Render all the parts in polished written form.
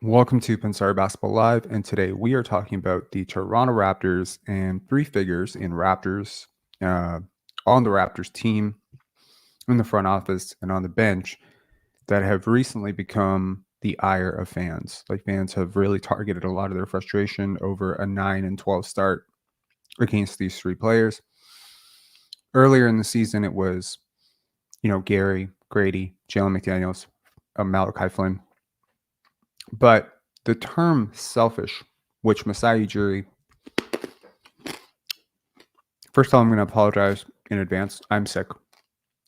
Welcome to Pensar Basketball Live, and today we are talking about the Toronto Raptors and three figures in Raptors, uh, on the Raptors team, in the front office, and on the bench that have recently become the ire of fans. Like fans have really targeted a lot of their frustration over a 9-12 start against these three players. Earlier in the season, it was, Gary, Grady, Jalen McDaniels, Malachi Flynn. But the term selfish, which Masai Ujiri, first of all, I'm going to apologize in advance. I'm sick.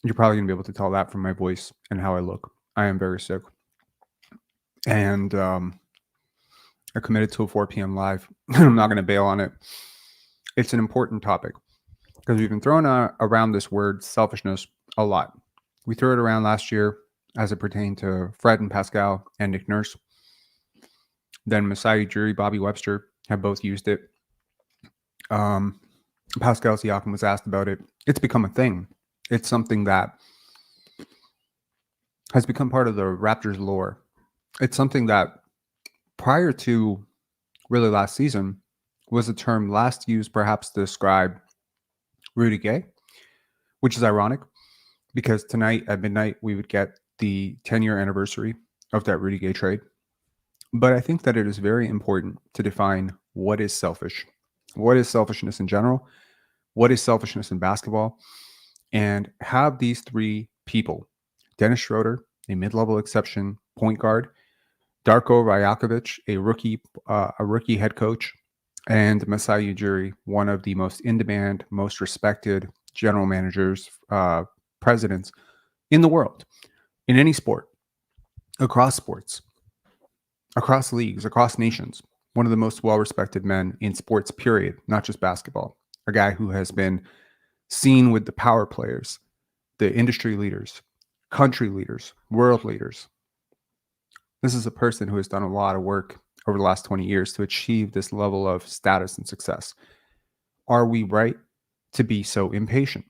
You're probably going to be able to tell that from my voice and how I look. I am very sick. And I committed to a 4 p.m. live. I'm not going to bail on it. It's an important topic because we've been throwing around this word selfishness a lot. We threw it around last year as it pertained to Fred and Pascal and Nick Nurse. Then Masai Ujiri, Bobby Webster have both used it. Pascal Siakam was asked about it. It's become a thing. It's something that has become part of the Raptors lore. It's something that prior to really last season was a term last used perhaps to describe Rudy Gay, which is ironic because tonight at midnight we would get the 10-year anniversary of that Rudy Gay trade. But I think that it is very important to define what is selfish. What is selfishness in general? What is selfishness in basketball? And have these three people, Dennis Schroder, a mid-level exception point guard, Darko Rajakovic, a rookie head coach, and Masai Ujiri, one of the most in-demand, most respected general managers, presidents in the world, in any sport, across sports, across leagues, across nations. One of the most well-respected men in sports, period, not just basketball. A guy who has been seen with the power players, the industry leaders, country leaders, world leaders. This is a person who has done a lot of work over the last 20 years to achieve this level of status and success. Are we right to be so impatient?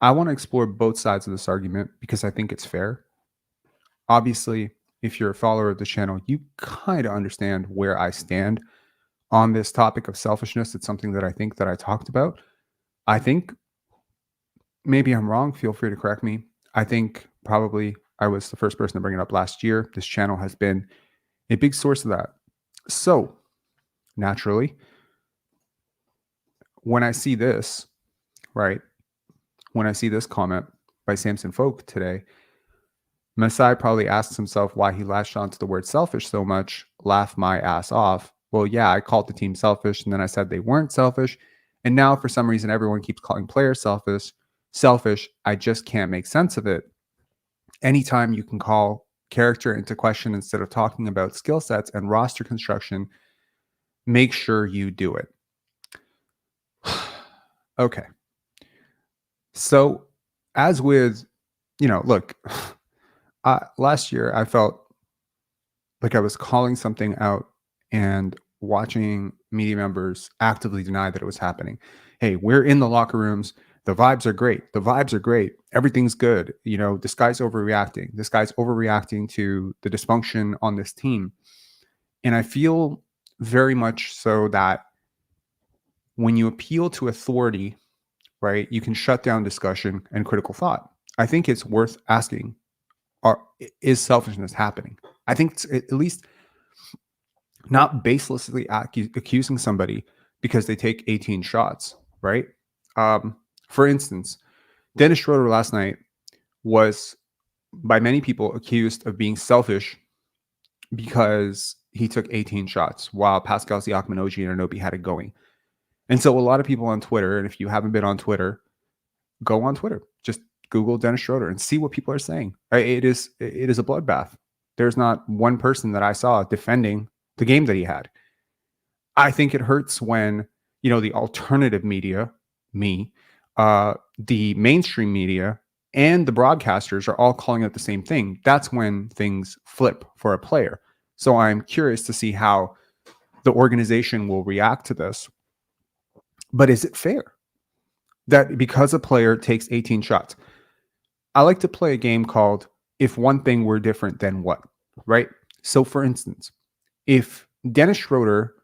I want to explore both sides of this argument because I think it's fair. Obviously, if you're a follower of the channel, you kind of understand where I stand on this topic of selfishness. It's something that I think that I talked about. I think maybe I'm wrong. Feel free to correct me. I think probably I was the first person to bring it up last year. This channel has been a big source of that. So naturally, when I see this, right, when I see this comment by Samson Folk today, Masai probably asks himself why he latched onto the word selfish so much, laugh my ass off. Well, yeah, I called the team selfish, and then I said they weren't selfish. And now, for some reason, everyone keeps calling players selfish. I just can't make sense of it. Anytime you can call character into question instead of talking about skill sets and roster construction, make sure you do it. Okay. So, as with, look, last year I felt like I was calling something out and watching media members actively deny that it was happening. Hey, we're in the locker rooms. The vibes are great. The vibes are great. Everything's good. This guy's overreacting. This guy's overreacting to the dysfunction on this team. And I feel very much so that when you appeal to authority, right, you can shut down discussion and critical thought. I think it's worth asking, is selfishness happening? I think it's at least not baselessly accusing somebody because they take 18 shots, right? For instance, Dennis Schroder last night was, by many people, accused of being selfish because he took 18 shots while Pascal Siakam and OG Anunoby had it going. And so a lot of people on Twitter, and if you haven't been on Twitter, go on Twitter. Just Google Dennis Schroder and see what people are saying. It is a bloodbath. There's not one person that I saw defending the game that he had. I think it hurts when, the alternative media, the mainstream media, and the broadcasters are all calling it the same thing. That's when things flip for a player. So I'm curious to see how the organization will react to this. But is it fair that because a player takes 18 shots? I like to play a game called If One Thing Were Different, Then What? Right? So, for instance, if Dennis Schroder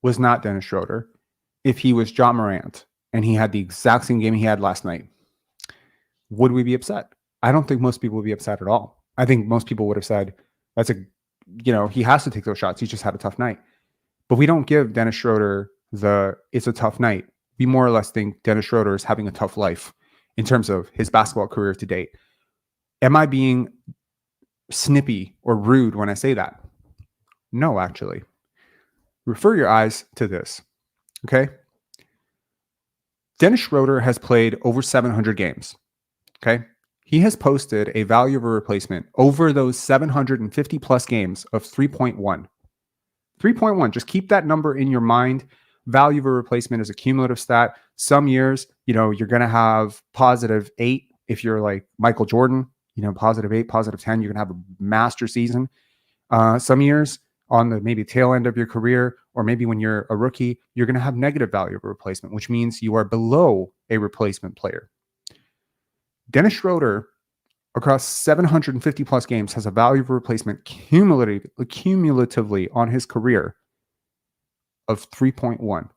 was not Dennis Schroder, if he was John Morant and he had the exact same game he had last night, would we be upset? I don't think most people would be upset at all. I think most people would have said, that's a, he has to take those shots. He just had a tough night. But we don't give Dennis Schroder it's a tough night. We more or less think Dennis Schroder is having a tough life in terms of his basketball career to date. Am I being snippy or rude when I say that? No, actually. Refer your eyes to this, okay? Dennis Schroder has played over 700 games, okay? He has posted a value of a replacement over those 750 plus games of 3.1. 3.1, just keep that number in your mind. Value of a replacement is a cumulative stat. Some years, you're going to have positive 8 if you're like Michael Jordan, positive 8, positive 10, you're going to have a master season. Some years on the maybe tail end of your career, or maybe when you're a rookie, you're going to have negative value of a replacement, which means you are below a replacement player. Dennis Schroder, across 750 plus games, has a value of a replacement cumulatively on his career of 3.1.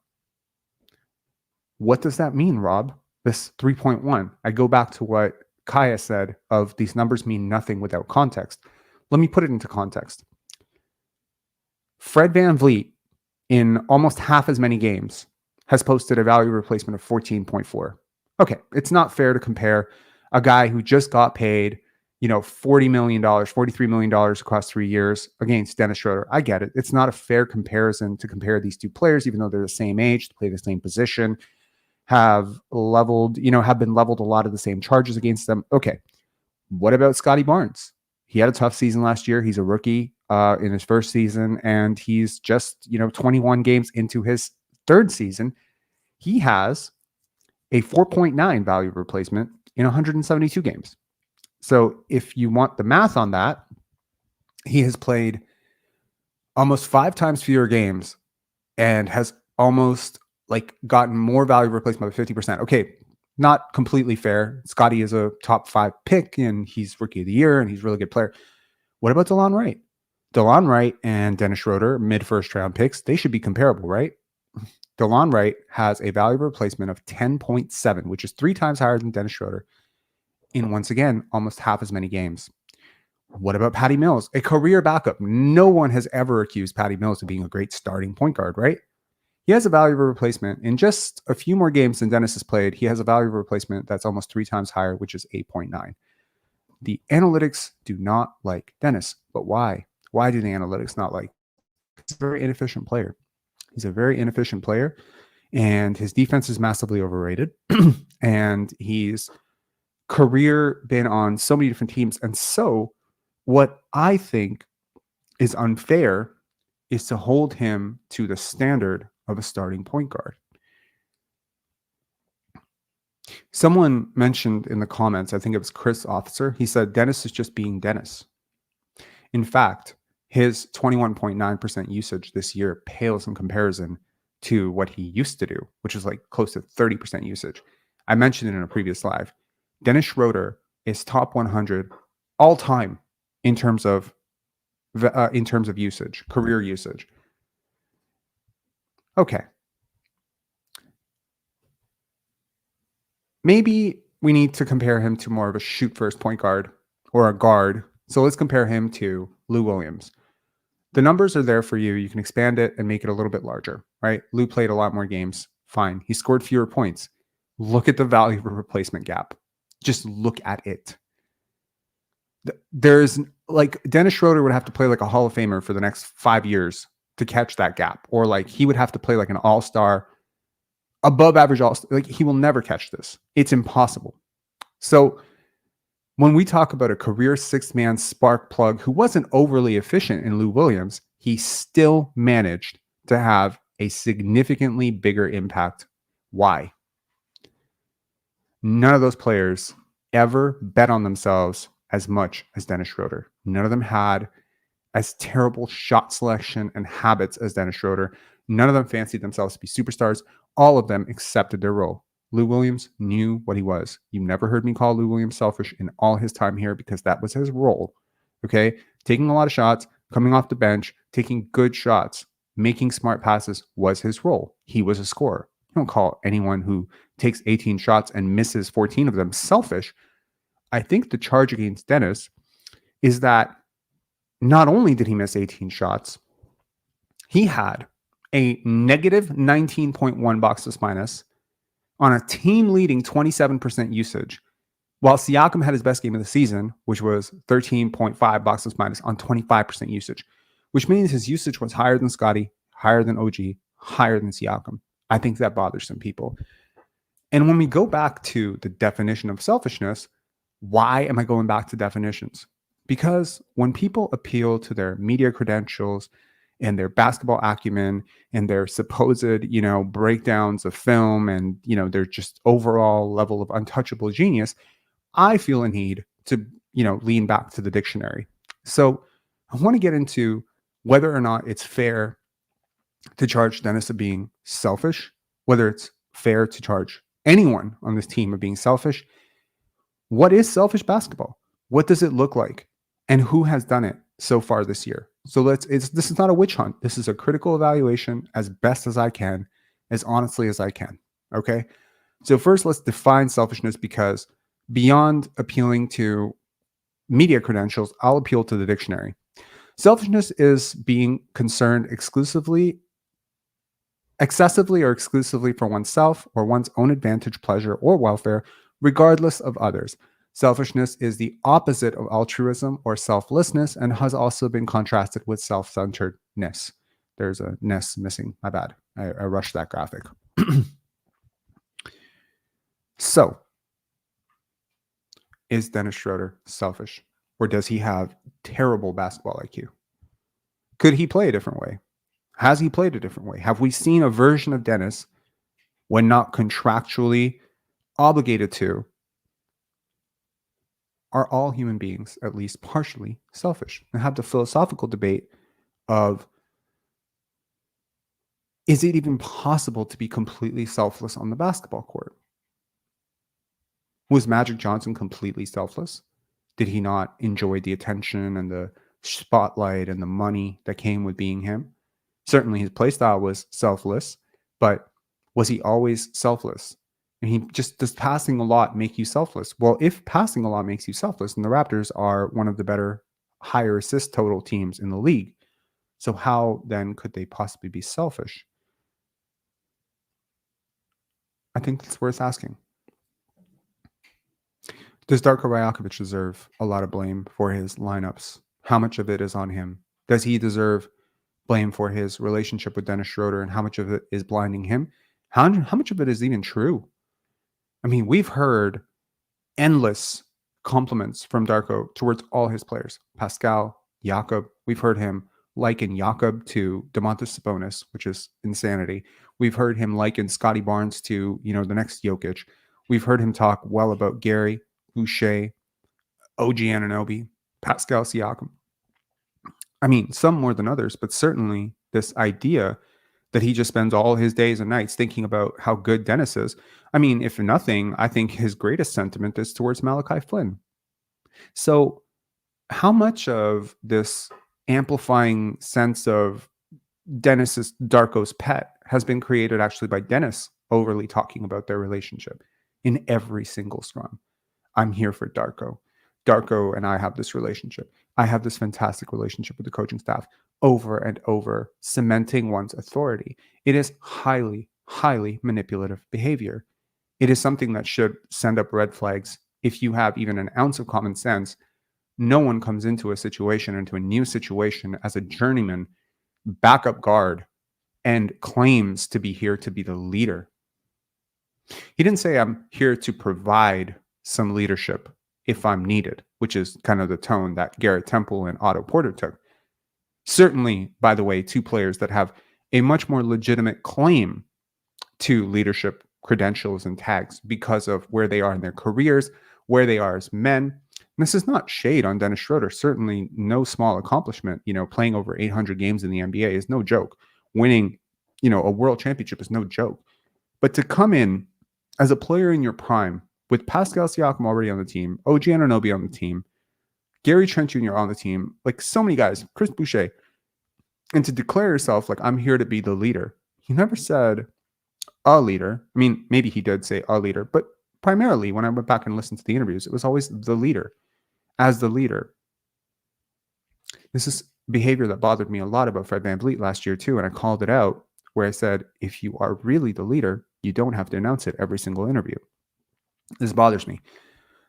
What does that mean, Rob? This 3.1. I go back to what Kaya said of these numbers mean nothing without context. Let me put it into context. Fred VanVleet, in almost half as many games, has posted a value replacement of 14.4. Okay, it's not fair to compare a guy who just got paid, $40 million, $43 million across 3 years against Dennis Schroder. I get it. It's not a fair comparison to compare these two players, even though they're the same age, play the same position, have been leveled a lot of the same charges against them. Okay. What about Scotty Barnes? He had a tough season last year. He's a rookie in his first season, and he's just, 21 games into his third season. He has a 4.9 value replacement in 172 games. So if you want the math on that, he has played almost 5 times fewer games and has almost gotten more value replacement by 50%. Okay, not completely fair. Scotty is a top 5 pick and he's rookie of the year and he's a really good player. What about DeLon Wright? DeLon Wright and Dennis Schroder, mid first round picks, they should be comparable, right? DeLon Wright has a value replacement of 10.7, which is 3 times higher than Dennis Schroder in, once again, almost half as many games. What about Patty Mills? A career backup. No one has ever accused Patty Mills of being a great starting point guard, right? He has a value of a replacement in just a few more games than Dennis has played. He has a value of a replacement that's almost 3 times higher, which is 8.9. The analytics do not like Dennis, but why? Why do the analytics not like? He's a very inefficient player. He's a very inefficient player, and his defense is massively overrated. And he's career been on so many different teams. And so what I think is unfair is to hold him to the standard of a starting point guard. Someone mentioned in the comments, I think it was Chris Officer, he said Dennis is just being Dennis. In fact, his 21.9% usage this year pales in comparison to what he used to do, which is close to 30% usage. I mentioned it in a previous live. Dennis Schroder is top 100 all time in terms of usage, career usage. Okay. Maybe we need to compare him to more of a shoot first point guard or a guard. So let's compare him to Lou Williams. The numbers are there for you. You can expand it and make it a little bit larger, right? Lou played a lot more games. Fine. He scored fewer points. Look at the value of a replacement gap. Just look at it. There's Dennis Schroder would have to play like a Hall of Famer for the next 5 years to catch that gap. Or he would have to play like an all-star, above average all-star. He will never catch this. It's impossible. So when we talk about a career 6-man spark plug who wasn't overly efficient in Lou Williams, he still managed to have a significantly bigger impact. Why? None of those players ever bet on themselves as much as Dennis Schroder. None of them had as terrible shot selection and habits as Dennis Schroder. None of them fancied themselves to be superstars. All of them accepted their role. Lou Williams knew what he was. You never heard me call Lou Williams selfish in all his time here because that was his role. Okay? Taking a lot of shots, coming off the bench, taking good shots, making smart passes was his role. He was a scorer. You don't call anyone who takes 18 shots and misses 14 of them selfish. I think the charge against Dennis is that not only did he miss 18 shots, he had a negative 19.1 boxes minus on a team leading 27% usage, while Siakam had his best game of the season, which was 13.5 boxes minus on 25% usage, which means his usage was higher than Scotty, higher than OG, higher than Siakam. I think that bothers some people. And when we go back to the definition of selfishness, why am I going back to definitions? Because when people appeal to their media credentials and their basketball acumen and their supposed, breakdowns of film and, their just overall level of untouchable genius, I feel a need to, lean back to the dictionary. So I want to get into whether or not it's fair to charge Dennis of being selfish, whether it's fair to charge anyone on this team of being selfish. What is selfish basketball? What does it look like? And who has done it so far this year? So this is not a witch hunt. This is a critical evaluation as best as I can, as honestly as I can. Okay. So first, let's define selfishness, because beyond appealing to media credentials, I'll appeal to the dictionary. Selfishness is being concerned excessively or exclusively for oneself or one's own advantage, pleasure, or welfare, regardless of others. Selfishness is the opposite of altruism or selflessness and has also been contrasted with self-centeredness. There's a ness missing. My bad. I rushed that graphic. So, is Dennis Schroder selfish, or does he have terrible basketball IQ? Could he play a different way? Has he played a different way? Have we seen a version of Dennis, when not contractually obligated to? Are all human beings at least partially selfish? And have the philosophical debate of, is it even possible to be completely selfless on the basketball court? Was Magic Johnson completely selfless? Did he not enjoy the attention and the spotlight and the money that came with being him? Certainly his play style was selfless, but was he always selfless? And does passing a lot make you selfless? Well, if passing a lot makes you selfless, then the Raptors are one of the better higher assist total teams in the league. So how then could they possibly be selfish? I think that's worth asking. Does Darko Rajakovic deserve a lot of blame for his lineups? How much of it is on him? Does he deserve blame for his relationship with Dennis Schroder, and how much of it is blinding him? How much of it is even true? I mean, we've heard endless compliments from Darko towards all his players. Pascal, Jakob, we've heard him liken Jakob to Domantas Sabonis, which is insanity. We've heard him liken Scotty Barnes to, the next Jokic. We've heard him talk well about Gary, Boucher, OG Anunoby, Pascal Siakam. I mean, some more than others, but certainly this idea that he just spends all his days and nights thinking about how good Dennis is. I mean, if nothing, I think his greatest sentiment is towards Malachi Flynn. So how much of this amplifying sense of Darko's pet has been created actually by Dennis overly talking about their relationship in every single scrum? I'm here for Darko. Darko and I have this relationship. I have this fantastic relationship with the coaching staff, over and over, cementing one's authority. It is highly, highly manipulative behavior. It is something that should send up red flags. If you have even an ounce of common sense, no one comes into a new situation as a journeyman backup guard and claims to be here to be the leader. He didn't say, I'm here to provide some leadership if I'm needed, which is kind of the tone that Garrett Temple and Otto Porter took. Certainly, by the way, two players that have a much more legitimate claim to leadership credentials and tags because of where they are in their careers, where they are as men. And this is not shade on Dennis Schroder. Certainly no small accomplishment. Playing over 800 games in the NBA is no joke. Winning, a world championship is no joke. But to come in as a player in your prime with Pascal Siakam already on the team, OG Anunoby on the team, Gary Trent Jr. on the team, like so many guys, Chris Boucher, and to declare yourself like, I'm here to be the leader. He never said a leader. I mean, maybe he did say a leader, but primarily when I went back and listened to the interviews, it was always the leader. As the leader. This is behavior that bothered me a lot about Fred VanVleet last year too, and I called it out where I said, if you are really the leader, you don't have to announce it every single interview. This bothers me.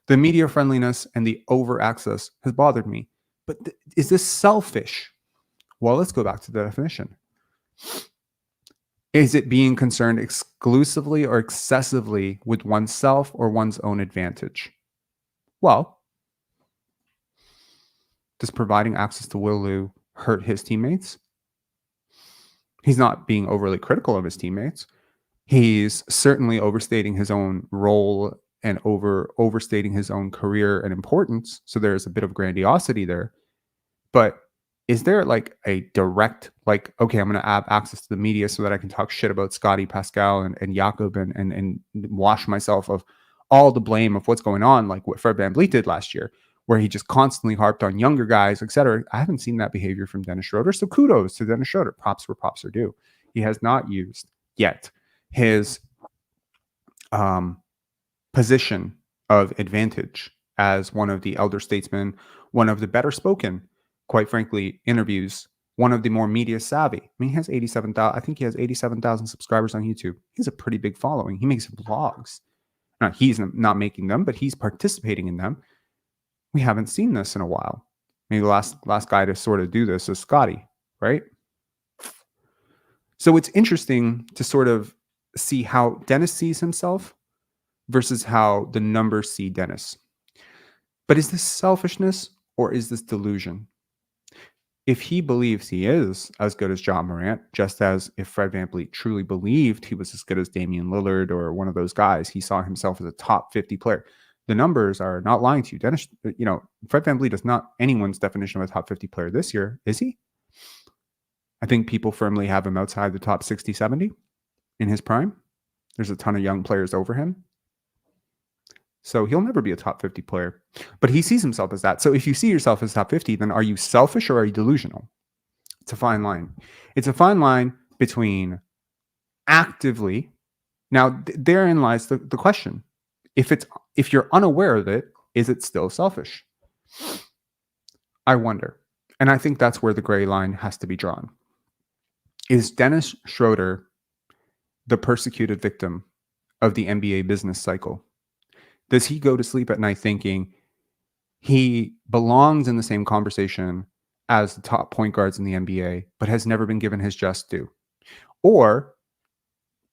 The media friendliness and the over access has bothered me. But is this selfish? Well, let's go back to the definition. Is it being concerned exclusively or excessively with oneself or one's own advantage? Well, does providing access to Will Lou hurt his teammates? He's not being overly critical of his teammates. He's certainly overstating his own role and overstating his own career and importance. So there's a bit of grandiosity there. But is there like a direct, like, okay, I'm going to have access to the media so that I can talk shit about Scotty, Pascal, and Jakob and wash myself of all the blame of what's going on, like what Fred VanVleet did last year, where he just constantly harped on younger guys, etc. I haven't seen that behavior from Dennis Schroder. So kudos to Dennis Schroder. Props where props are due. He has not used yet his position of advantage as one of the elder statesmen, one of the better spoken, quite frankly, interviews, one of the more media savvy. I mean, he has 87,000. I think he has 87,000 subscribers on YouTube. He has a pretty big following. He makes vlogs. Now, he's not making them, but he's participating in them. We haven't seen this in a while. Maybe the last guy to sort of do this is Scotty, right? So it's interesting to sort of see how Dennis sees himself versus how the numbers see Dennis. But is this selfishness or is this delusion? If he believes he is as good as John Morant, just as if Fred VanVleet truly believed he was as good as Damian Lillard or one of those guys, he saw himself as a top 50 player. The numbers are not lying to you. Dennis, Fred VanVleet is not anyone's definition of a top 50 player this year, is he? I think people firmly have him outside the top 60, 70 in his prime. There's a ton of young players over him. So he'll never be a top 50 player, but he sees himself as that. So if you see yourself as top 50, then are you selfish or are you delusional? It's a fine line. It's a fine line between actively. Now, therein lies the question. If you're unaware of it, is it still selfish? I wonder. And I think that's where the gray line has to be drawn. Is Dennis Schroder the persecuted victim of the NBA business cycle? Does he go to sleep at night thinking he belongs in the same conversation as the top point guards in the NBA, but has never been given his just due? Or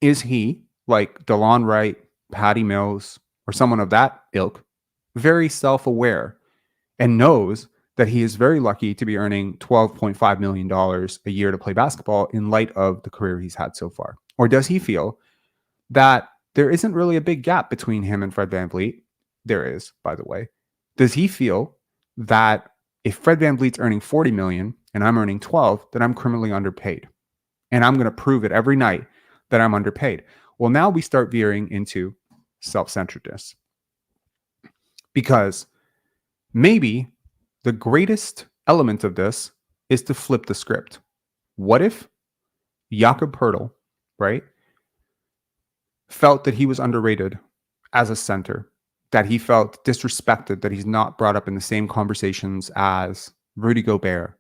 is he, like DeLon Wright, Patty Mills, or someone of that ilk, very self-aware and knows that he is very lucky to be earning $12.5 million a year to play basketball in light of the career he's had so far? Or does he feel that there isn't really a big gap between him and Fred VanVleet? There is, by the way. Does he feel that if Fred VanVleet's earning $40 million and I'm earning 12, that I'm criminally underpaid? And I'm going to prove it every night that I'm underpaid. Well, now we start veering into self-centeredness. Because maybe the greatest element of this is to flip the script. What if Jakob Poeltl, right, felt that he was underrated as a center, that he felt disrespected, that he's not brought up in the same conversations as Rudy Gobert,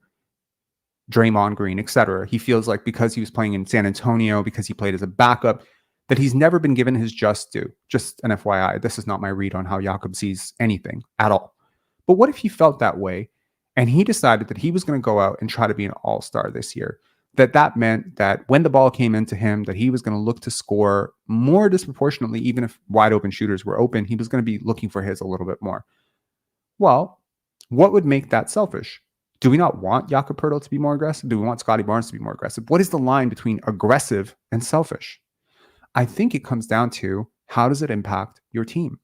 Draymond Green, etc. He feels like because he was playing in San Antonio, because he played as a backup, that he's never been given his just due. Just an FYI, this is not my read on how Jakob sees anything at all. But what if he felt that way and he decided that he was going to go out and try to be an all-star this year? That meant that when the ball came into him, that he was going to look to score more disproportionately, even if wide open shooters were open, he was going to be looking for his a little bit more. Well, what would make that selfish? Do we not want Jakob Poeltl to be more aggressive? Do we want Scotty Barnes to be more aggressive? What is the line between aggressive and selfish? I think it comes down to, how does it impact your team?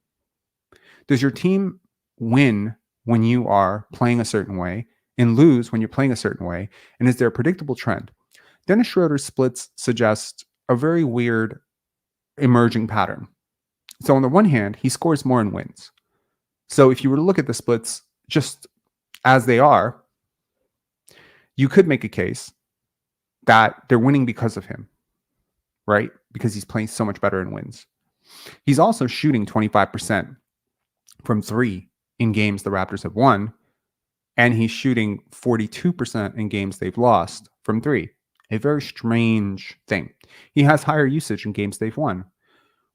Does your team win when you are playing a certain way and lose when you're playing a certain way? And is there a predictable trend? Dennis Schroeder's splits suggest a very weird emerging pattern. So on the one hand, he scores more and wins. So if you were to look at the splits just as they are, you could make a case that they're winning because of him, right? Because he's playing so much better in wins. He's also shooting 25% from three in games the Raptors have won, and he's shooting 42% in games they've lost from three. A very strange thing. He has higher usage in games they've won.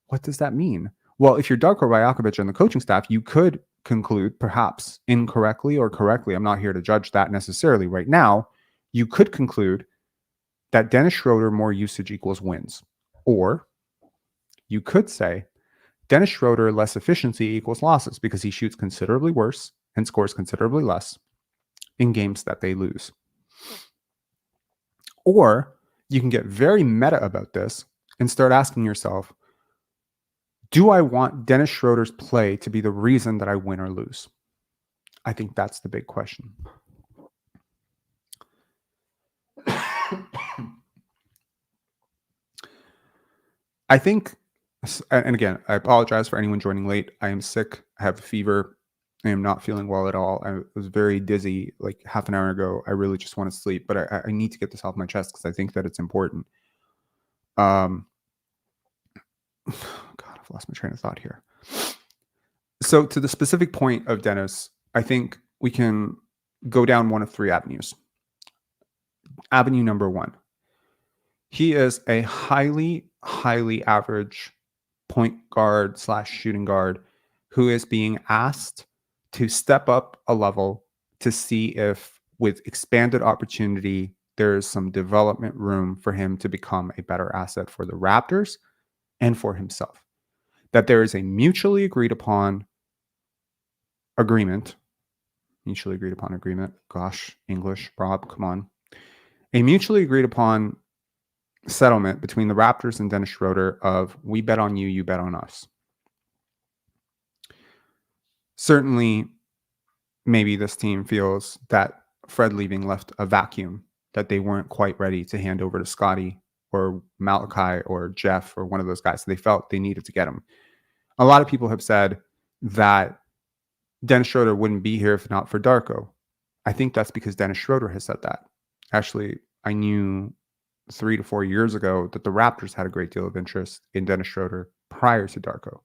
What does that mean? Well, if you're Darko Rajakovic and the coaching staff, you could conclude, perhaps incorrectly or correctly, I'm not here to judge that necessarily right now, you could conclude that Dennis Schroder more usage equals wins. Or you could say Dennis Schroder less efficiency equals losses because he shoots considerably worse and scores considerably less in games that they lose. Or you can get very meta about this and start asking yourself, do I want Dennis Schroder's play to be the reason that I win or lose? I think that's the big question. I think, and again, I apologize for anyone joining late. I am sick. I have a fever. I am not feeling well at all. I was very dizzy like half an hour ago. I really just want to sleep, but I need to get this off my chest because I think that it's important. God, I've lost my train of thought here. So to the specific point of Dennis, I think we can go down one of three avenues. Avenue number one, he is a highly average point guard / shooting guard who is being asked to step up a level to see if with expanded opportunity, there is some development room for him to become a better asset for the Raptors and for himself. That there is a mutually agreed upon agreement. Gosh, English, Rob, come on. A mutually agreed upon settlement between the Raptors and Dennis Schroder of we bet on you, you bet on us. Certainly, maybe this team feels that Fred leaving left a vacuum that they weren't quite ready to hand over to Scotty or Malachi or Jeff or one of those guys. So they felt they needed to get him. A lot of people have said that Dennis Schroder wouldn't be here if not for Darko. I think that's because Dennis Schroder has said that. Actually, I knew 3 to 4 years ago that the Raptors had a great deal of interest in Dennis Schroder prior to Darko.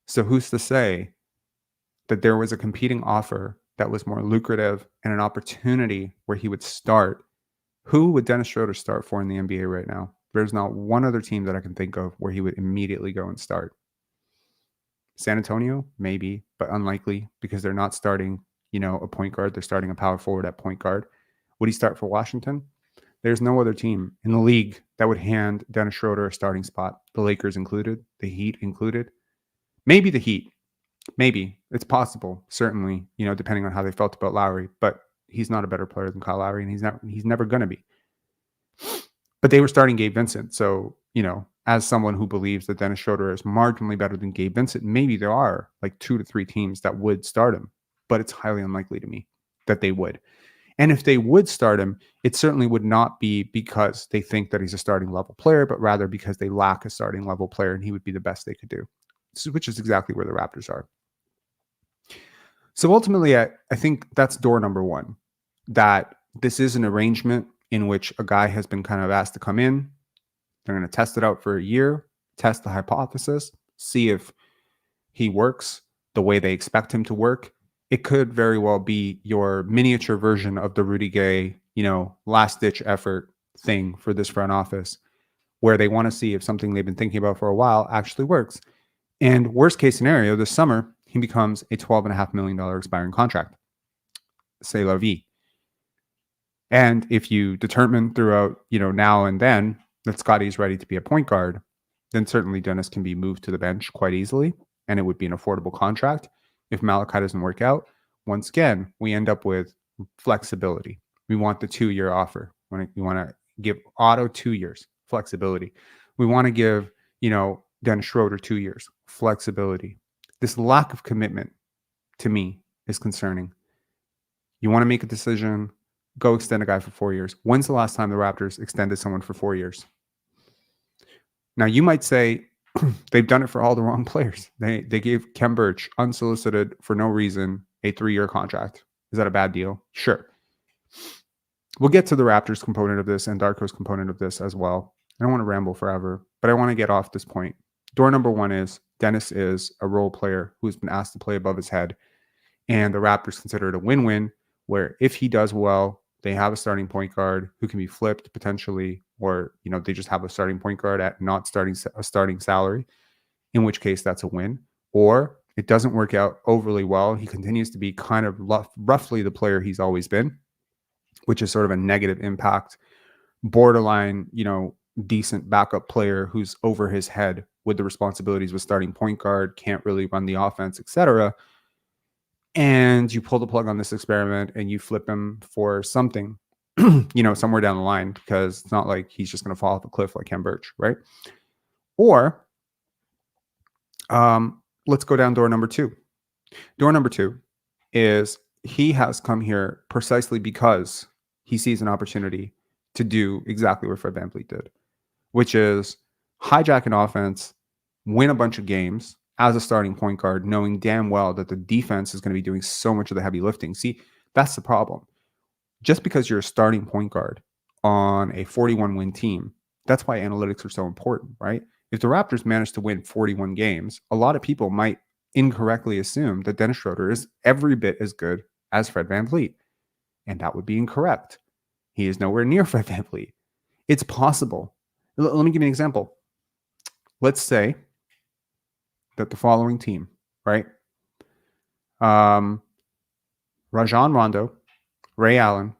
So who's to say that there was a competing offer that was more lucrative and an opportunity where he would start? Who would Dennis Schroder start for in the NBA right now? There's not one other team that I can think of where he would immediately go and start. San Antonio, maybe, but unlikely because they're not starting, a point guard. They're starting a power forward at point guard. Would he start for Washington? There's no other team in the league that would hand Dennis Schroder a starting spot. The Lakers included, the Heat included. Maybe the Heat. Maybe. It's possible, certainly, depending on how they felt about Lowry. But he's not a better player than Kyle Lowry, and he's never going to be. But they were starting Gabe Vincent. So, as someone who believes that Dennis Schroder is marginally better than Gabe Vincent, maybe there are like 2 to 3 teams that would start him. But it's highly unlikely to me that they would. And if they would start him, it certainly would not be because they think that he's a starting level player, but rather because they lack a starting level player and he would be the best they could do, which is exactly where the Raptors are. So ultimately, I think that's door number one, that this is an arrangement in which a guy has been kind of asked to come in. They're going to test it out for a year, test the hypothesis, see if he works the way they expect him to work. It could very well be your miniature version of the Rudy Gay, last-ditch effort thing for this front office, where they want to see if something they've been thinking about for a while actually works. And worst case scenario, this summer, he becomes a $12.5 million expiring contract. C'est la vie. And if you determine throughout, now and then that Scotty's ready to be a point guard, then certainly Dennis can be moved to the bench quite easily, and it would be an affordable contract. If Malachi doesn't work out, once again, we end up with flexibility. We want the 2-year offer. We want to give Otto 2 years, flexibility. We want to give, Dennis Schroder 2 years, flexibility. This lack of commitment, to me, is concerning. You want to make a decision, go extend a guy for 4 years. When's the last time the Raptors extended someone for 4 years? Now, you might say, they've done it for all the wrong players. They gave Kem Birch, unsolicited for no reason, a 3-year contract. Is that a bad deal? Sure. We'll get to the Raptors component of this and Darko's component of this as well. I don't want to ramble forever, but I want to get off this point. Door number one is Dennis is a role player who's been asked to play above his head. And the Raptors consider it a win-win, where if he does well, they have a starting point guard who can be flipped potentially, or they just have a starting point guard at not starting a starting salary, in which case that's a win. Or it doesn't work out overly well. He continues to be kind of roughly the player he's always been, which is sort of a negative impact, borderline, decent backup player who's over his head with the responsibilities with starting point guard, can't really run the offense, etc. And you pull the plug on this experiment and you flip him for something, somewhere down the line, because it's not like he's just going to fall off a cliff like Ken Birch, right? Or let's go down door number two. Door number two is he has come here precisely because he sees an opportunity to do exactly what Fred VanVleet did, which is hijack an offense, win a bunch of games as a starting point guard, knowing damn well that the defense is going to be doing so much of the heavy lifting. See, that's the problem. Just because you're a starting point guard on a 41-win team, that's why analytics are so important, right? If the Raptors manage to win 41 games, a lot of people might incorrectly assume that Dennis Schroder is every bit as good as Fred VanVleet. And that would be incorrect. He is nowhere near Fred VanVleet. It's possible. Let me give you an example. Let's say that the following team, right? Rajon Rondo, Ray Allen,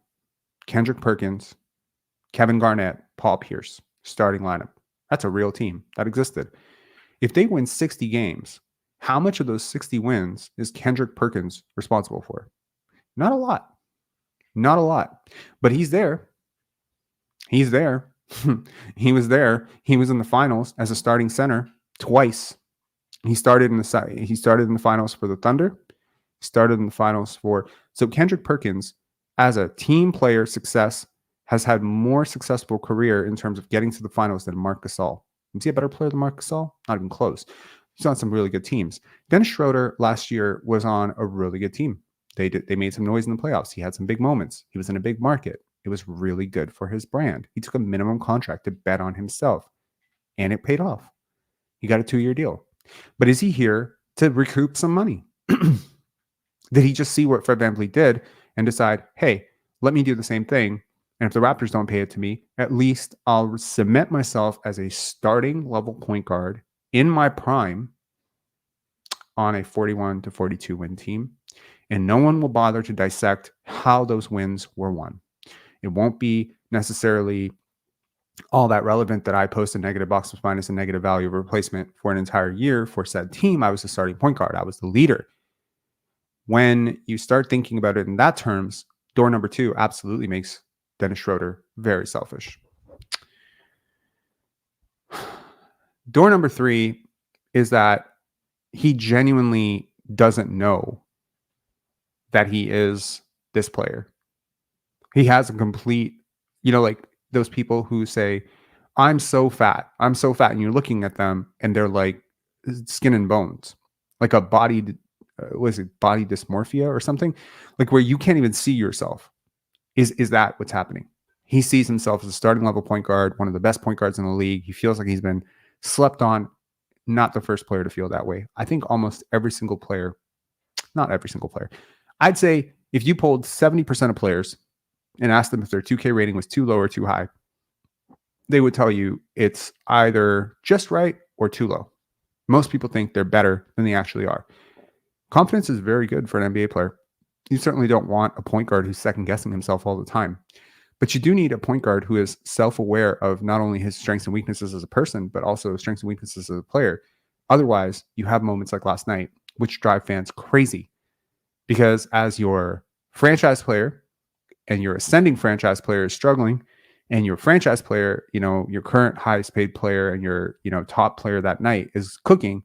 Kendrick Perkins, Kevin Garnett, Paul Pierce, starting lineup. That's a real team that existed. If they win 60 games, how much of those 60 wins is Kendrick Perkins responsible for? Not a lot. Not a lot. But he's there. He's there. He was there. He was in the finals as a starting center twice. He started in the finals for the Thunder. Started in the finals so Kendrick Perkins, as a team player success, has had more successful career in terms of getting to the finals than Marc Gasol. Is he a better player than Marc Gasol? Not even close. He's on some really good teams. Dennis Schroder last year was on a really good team. They made some noise in the playoffs. He had some big moments. He was in a big market. It was really good for his brand. He took a minimum contract to bet on himself, and it paid off. He got a 2-year deal. But is he here to recoup some money? Did he just see what Fred VanVleet did and decide, hey, let me do the same thing? And if the Raptors don't pay it to me, at least I'll cement myself as a starting level point guard in my prime on a 41 to 42 win team. And no one will bother to dissect how those wins were won. It won't be necessarily all that relevant that I post a negative box plus minus and negative value of replacement for an entire year for said team. I was the starting point guard. I was the leader. When you start thinking about it in that terms, door number two absolutely makes Dennis Schroder very selfish. Door number three is that he genuinely doesn't know that he is this player. He has a complete, like those people who say, I'm so fat. And you're looking at them and they're like skin and bones, like a body dysmorphia or something, like where you can't even see yourself. Is that what's happening? He sees himself as a starting level point guard, one of the best point guards in the league. He feels like he's been slept on. Not the first player to feel that way. I think almost every single player, not every single player. I'd say if you polled 70% of players and asked them if their 2K rating was too low or too high, they would tell you it's either just right or too low. Most people think they're better than they actually are. Confidence is very good for an NBA player. You certainly don't want a point guard who's second guessing himself all the time. But you do need a point guard who is self-aware of not only his strengths and weaknesses as a person, but also strengths and weaknesses as a player. Otherwise, you have moments like last night, which drive fans crazy. Because as your franchise player and your ascending franchise player is struggling, and your franchise player, your current highest paid player and your, top player that night is cooking,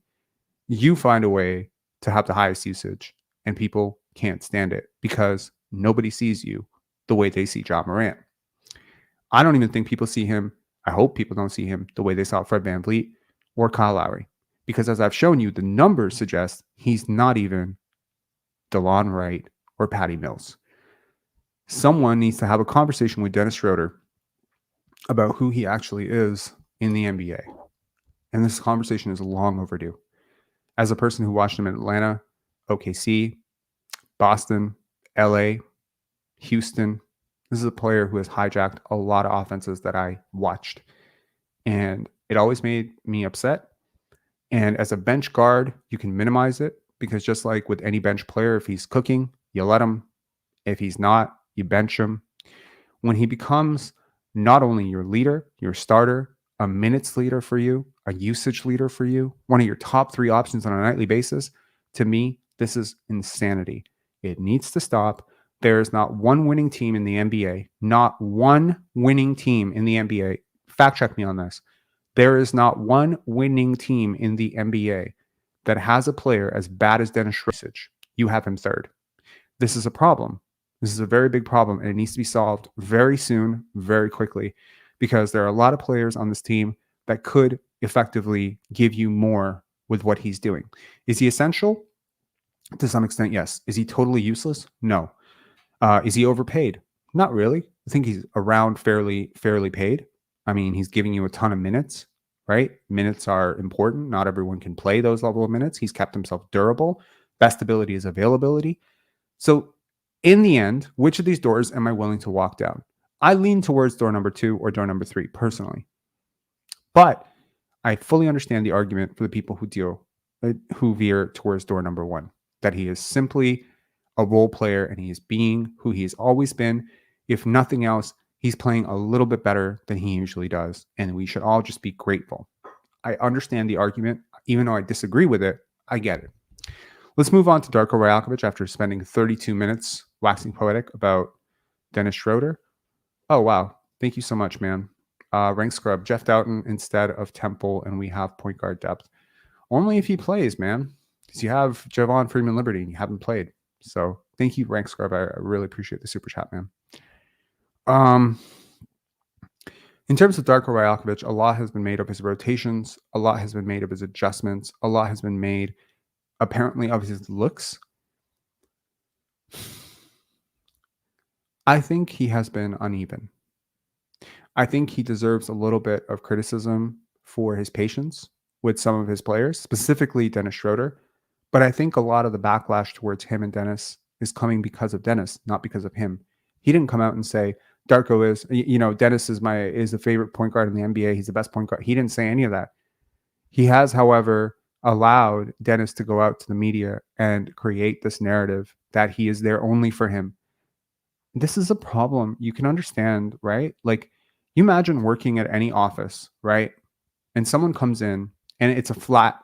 you find a way to have the highest usage, and people can't stand it because nobody sees you the way they see Ja Morant. I don't even think people see him. I hope people don't see him the way they saw Fred VanVleet or Kyle Lowry, because as I've shown you, the numbers suggest he's not even DeLon Wright or Patty Mills. Someone needs to have a conversation with Dennis Schroder about who he actually is in the NBA. And this conversation is long overdue. As a person who watched him in Atlanta, OKC, Boston, LA, Houston, this is a player who has hijacked a lot of offenses that I watched. And it always made me upset. And as a bench guard, you can minimize it because just like with any bench player, if he's cooking, you let him. If he's not, you bench him. When he becomes not only your leader, your starter, a minutes leader for you, a usage leader for you, one of your top 3 options on a nightly basis, to me, this is insanity. It needs to stop. There is not one winning team in the NBA, not one winning team in the NBA. Fact check me on this. There is not one winning team in the NBA that has a player as bad as Dennis Schroder. You have him third. This is a problem. This is a very big problem, and it needs to be solved very soon, very quickly, because there are a lot of players on this team that could effectively give you more with what he's doing. Is he essential? To some extent, yes. Is he totally useless? No. Is he overpaid? Not really. I think he's around fairly paid. I mean, he's giving you a ton of minutes, right? Minutes are important. Not everyone can play those level of minutes. He's kept himself durable. Best ability is availability. So in the end, which of these doors am I willing to walk down? I lean towards door number 2 or door number 3 personally. But I fully understand the argument for the people who veer towards door number 1, that he is simply a role player and he is being who he's always been. If nothing else, he's playing a little bit better than he usually does, and we should all just be grateful. I understand the argument. Even though I disagree with it, I get it. Let's move on to Darko Rajakovic after spending 32 minutes waxing poetic about Dennis Schroder. Oh, wow. Thank you so much, man. Rank scrub, Jeff Doughton instead of Temple, and we have point guard depth. Only if he plays, man, because you have Javon Freeman Liberty and you haven't played. So thank you, Rank Scrub. I really appreciate the super chat, man. In terms of Darko Rajakovic, a lot has been made of his rotations. A lot has been made of his adjustments. A lot has been made, apparently, of his looks. I think he has been uneven. I think he deserves a little bit of criticism for his patience with some of his players, specifically Dennis Schroder. But I think a lot of the backlash towards him and Dennis is coming because of Dennis, not because of him. He didn't come out and say, Darko is, Dennis is the favorite point guard in the NBA. He's the best point guard. He didn't say any of that. He has, however, allowed Dennis to go out to the media and create this narrative that he is there only for him. This is a problem. You can understand, right? Like, you imagine working at any office, right? And someone comes in and it's a flat,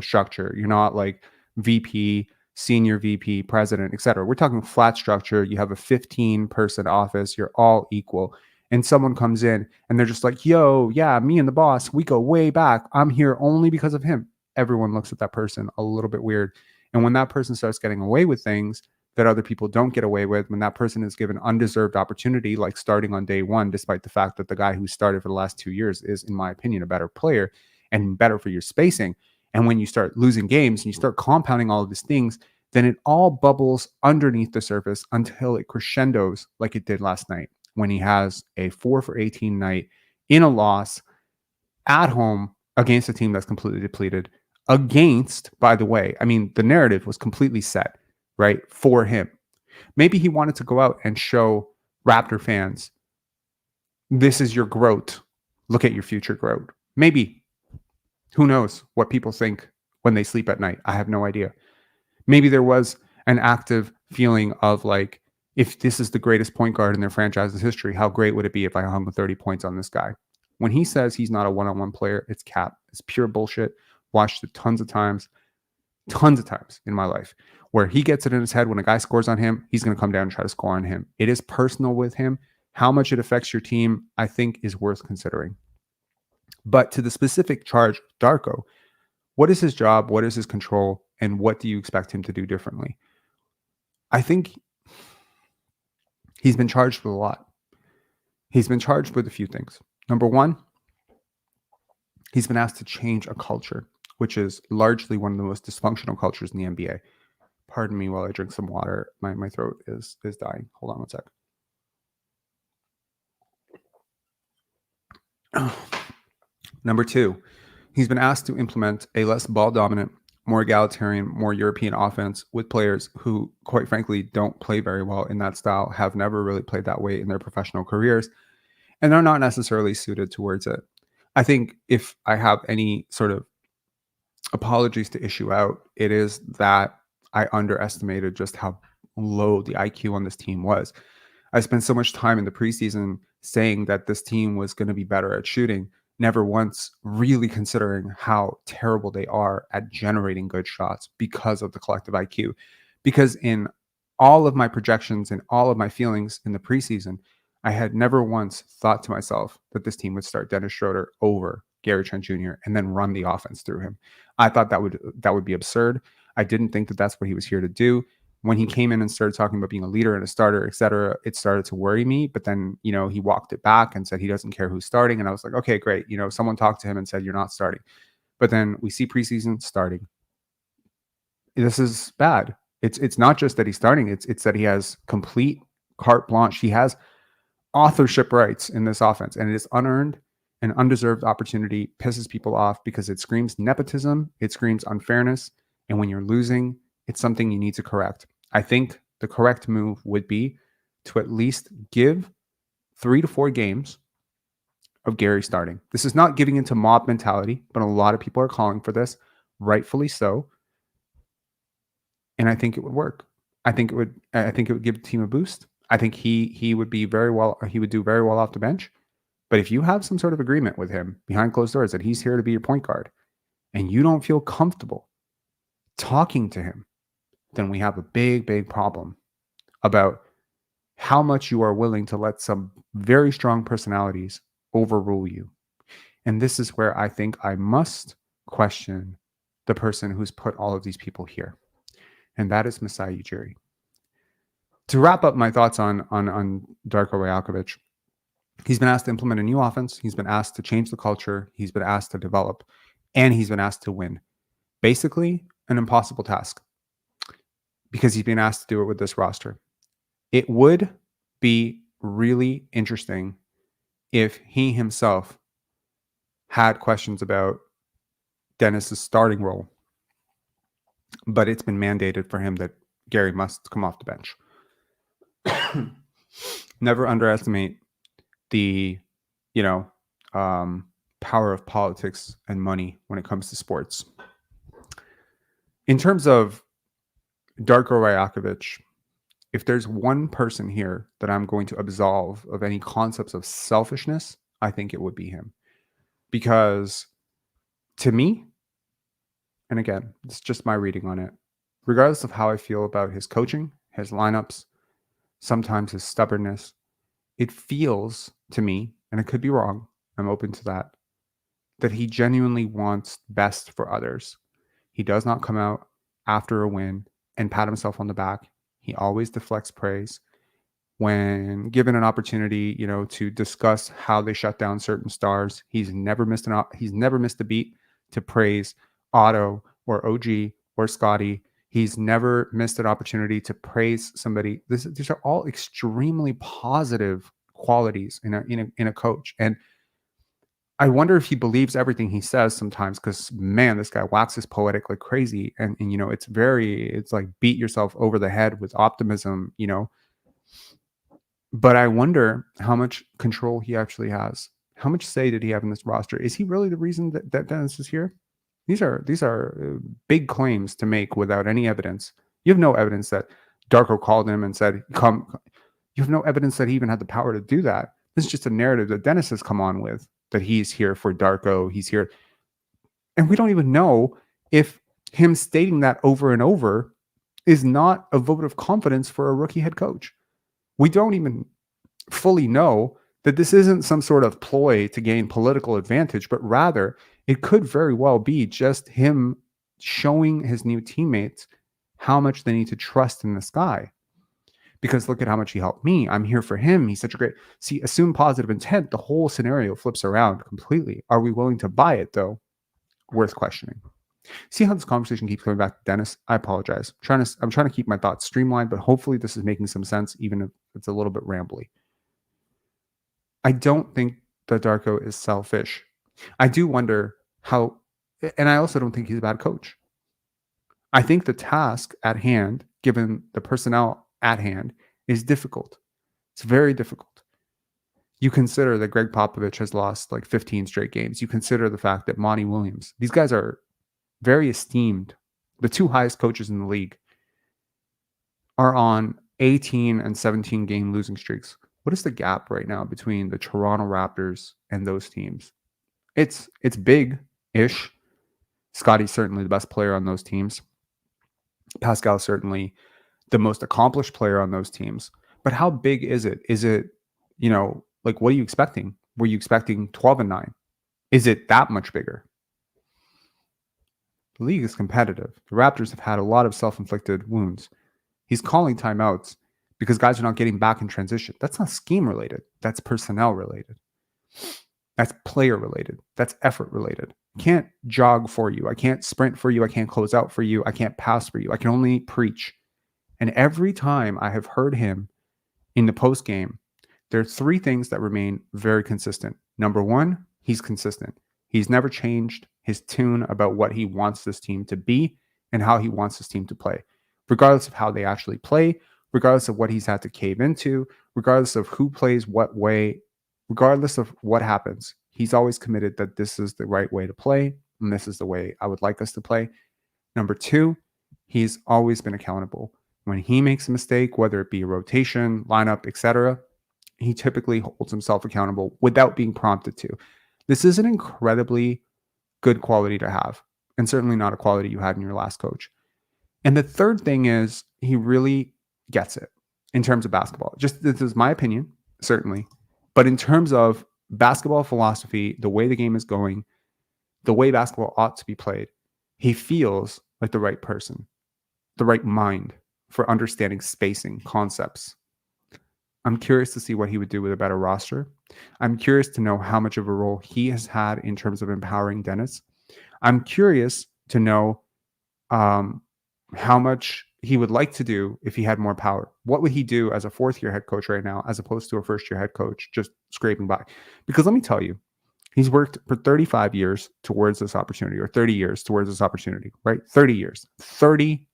structure. You're not like VP, senior VP, president, etc. We're talking flat structure. You have a 15-person office. You're all equal. And someone comes in and they're just like, yo, yeah, me and the boss, we go way back. I'm here only because of him. Everyone looks at that person a little bit weird. And when that person starts getting away with things that other people don't get away with, when that person is given undeserved opportunity, like starting on day 1, despite the fact that the guy who started for the last 2 years is, in my opinion, a better player and better for your spacing. And when you start losing games and you start compounding all of these things, then it all bubbles underneath the surface until it crescendos like it did last night when he has a 4 for 18 night in a loss at home against a team that's completely depleted. Against, by the way, I mean, the narrative was completely set, right, for him. Maybe he wanted to go out and show Raptor fans, this is your growth. Look at your future growth. Maybe. Who knows what people think when they sleep at night? I have no idea. Maybe there was an active feeling of like, if this is the greatest point guard in their franchise's history, how great would it be if I hung with 30 points on this guy? When he says he's not a one-on-one player, it's cap. It's pure bullshit. Watched it tons of times in my life, where he gets it in his head when a guy scores on him, he's going to come down and try to score on him. It is personal with him. How much it affects your team, I think, is worth considering. But to the specific charge, Darko, what is his job? What is his control? And what do you expect him to do differently? I think he's been charged with a lot. He's been charged with a few things. Number 1, he's been asked to change a culture, which is largely one of the most dysfunctional cultures in the NBA. Pardon me while I drink some water. My throat is dying. Hold on one sec. Number two, he's been asked to implement a less ball dominant, more egalitarian, more European offense with players who, quite frankly, don't play very well in that style, have never really played that way in their professional careers, and they're not necessarily suited towards it. I think if I have any sort of apologies to issue out, it is that I underestimated just how low the IQ on this team was. I spent so much time in the preseason saying that this team was going to be better at shooting, never once really considering how terrible they are at generating good shots because of the collective IQ. Because in all of my projections and all of my feelings in the preseason, I had never once thought to myself that this team would start Dennis Schroder over Gary Trent Jr. and then run the offense through him. I thought that would be absurd. I didn't think that that's what he was here to do. When he came in and started talking about being a leader and a starter, et cetera, it started to worry me. But then, he walked it back and said he doesn't care who's starting. And I was like, okay, great. Someone talked to him and said, you're not starting. But then we see preseason starting. This is bad. It's not just that he's starting. It's that he has complete carte blanche. He has authorship rights in this offense, and it is unearned and undeserved opportunity. Pisses people off because it screams nepotism. It screams unfairness. And when you're losing, it's something you need to correct. I think the correct move would be to at least give 3 to 4 games of Gary starting. This is not giving into mob mentality, but a lot of people are calling for this, rightfully so. And I think it would work. I think it would give the team a boost. I think he would do very well off the bench. But if you have some sort of agreement with him behind closed doors that he's here to be your point guard, and you don't feel comfortable talking to him, then we have a big, big problem about how much you are willing to let some very strong personalities overrule you. And this is where I think I must question the person who's put all of these people here. And that is Masai Ujiri. To wrap up my thoughts on Darko Rajakovic, he's been asked to implement a new offense. He's been asked to change the culture. He's been asked to develop. And he's been asked to win. Basically, an impossible task, because he's been asked to do it with this roster. It would be really interesting if he himself had questions about Dennis's starting role, but it's been mandated for him that Gary must come off the bench. Never underestimate the, power of politics and money when it comes to sports. In terms of Darko Rajakovic, if there's one person here that I'm going to absolve of any concepts of selfishness, I think it would be him. Because to me, and again, it's just my reading on it, regardless of how I feel about his coaching, his lineups, sometimes his stubbornness, it feels to me, and it could be wrong, I'm open to that he genuinely wants best for others. He does not come out after a win and pat himself on the back. He always deflects praise. When given an opportunity, to discuss how they shut down certain stars, he's never missed a beat to praise Otto or OG or Scotty. He's never missed an opportunity to praise somebody. These are all extremely positive qualities in a coach. And I wonder if he believes everything he says sometimes, because man, this guy waxes poetic like crazy. And it's like beat yourself over the head with optimism, But I wonder how much control he actually has. How much say did he have in this roster? Is he really the reason that Dennis is here? These are big claims to make without any evidence. You have no evidence that Darko called him and said, come. You have no evidence that he even had the power to do that. This is just a narrative that Dennis has come on with, that he's here for Darko. He's here. And we don't even know if him stating that over and over is not a vote of confidence for a rookie head coach. We don't even fully know that this isn't some sort of ploy to gain political advantage, but rather it could very well be just him showing his new teammates how much they need to trust in this guy. Because look at how much he helped me. I'm here for him. He's such a great... See, assume positive intent. The whole scenario flips around completely. Are we willing to buy it, though? Worth questioning. See how this conversation keeps coming back to Dennis? I apologize. I'm trying to keep my thoughts streamlined, but hopefully this is making some sense, even if it's a little bit rambly. I don't think that Darko is selfish. I do wonder how, and I also don't think he's a bad coach. I think the task at hand, given the personnel at hand, is difficult. It's very difficult. You consider that Greg Popovich has lost like 15 straight games. You consider the fact that Monty Williams, these guys are very esteemed. The two highest coaches in the league are on 18 and 17 game losing streaks. What is the gap right now between the Toronto Raptors and those teams? It's big-ish. Scotty's certainly the best player on those teams. Pascal's certainly the most accomplished player on those teams. But how big is it? Is it, like, what are you expecting? Were you expecting 12-9? Is it that much bigger? The league is competitive. The Raptors have had a lot of self-inflicted wounds. He's calling timeouts because guys are not getting back in transition. That's not scheme related. That's personnel related. That's player related. That's effort related. I can't jog for you. I can't sprint for you. I can't close out for you. I can't pass for you. I can only preach. And every time I have heard him in the post game, there are three things that remain very consistent. Number one, he's consistent. He's never changed his tune about what he wants this team to be and how he wants this team to play, regardless of how they actually play, regardless of what he's had to cave into, regardless of who plays what way, regardless of what happens. He's always committed that this is the right way to play, and this is the way I would like us to play. Number two, he's always been accountable. When he makes a mistake, whether it be a rotation, lineup, etc., he typically holds himself accountable without being prompted to. This is an incredibly good quality to have, and certainly not a quality you had in your last coach. And the third thing is he really gets it in terms of basketball. Just this is my opinion, certainly. But in terms of basketball philosophy, the way the game is going, the way basketball ought to be played, he feels like the right person, the right mind for understanding spacing concepts. I'm curious to see what he would do with a better roster. I'm curious to know how much of a role he has had in terms of empowering Dennis. I'm curious to know how much he would like to do if he had more power. What would he do as a fourth-year head coach right now as opposed to a first-year head coach just scraping by? Because let me tell you, he's worked for 35 years towards this opportunity, or 30 years towards this opportunity, right? 30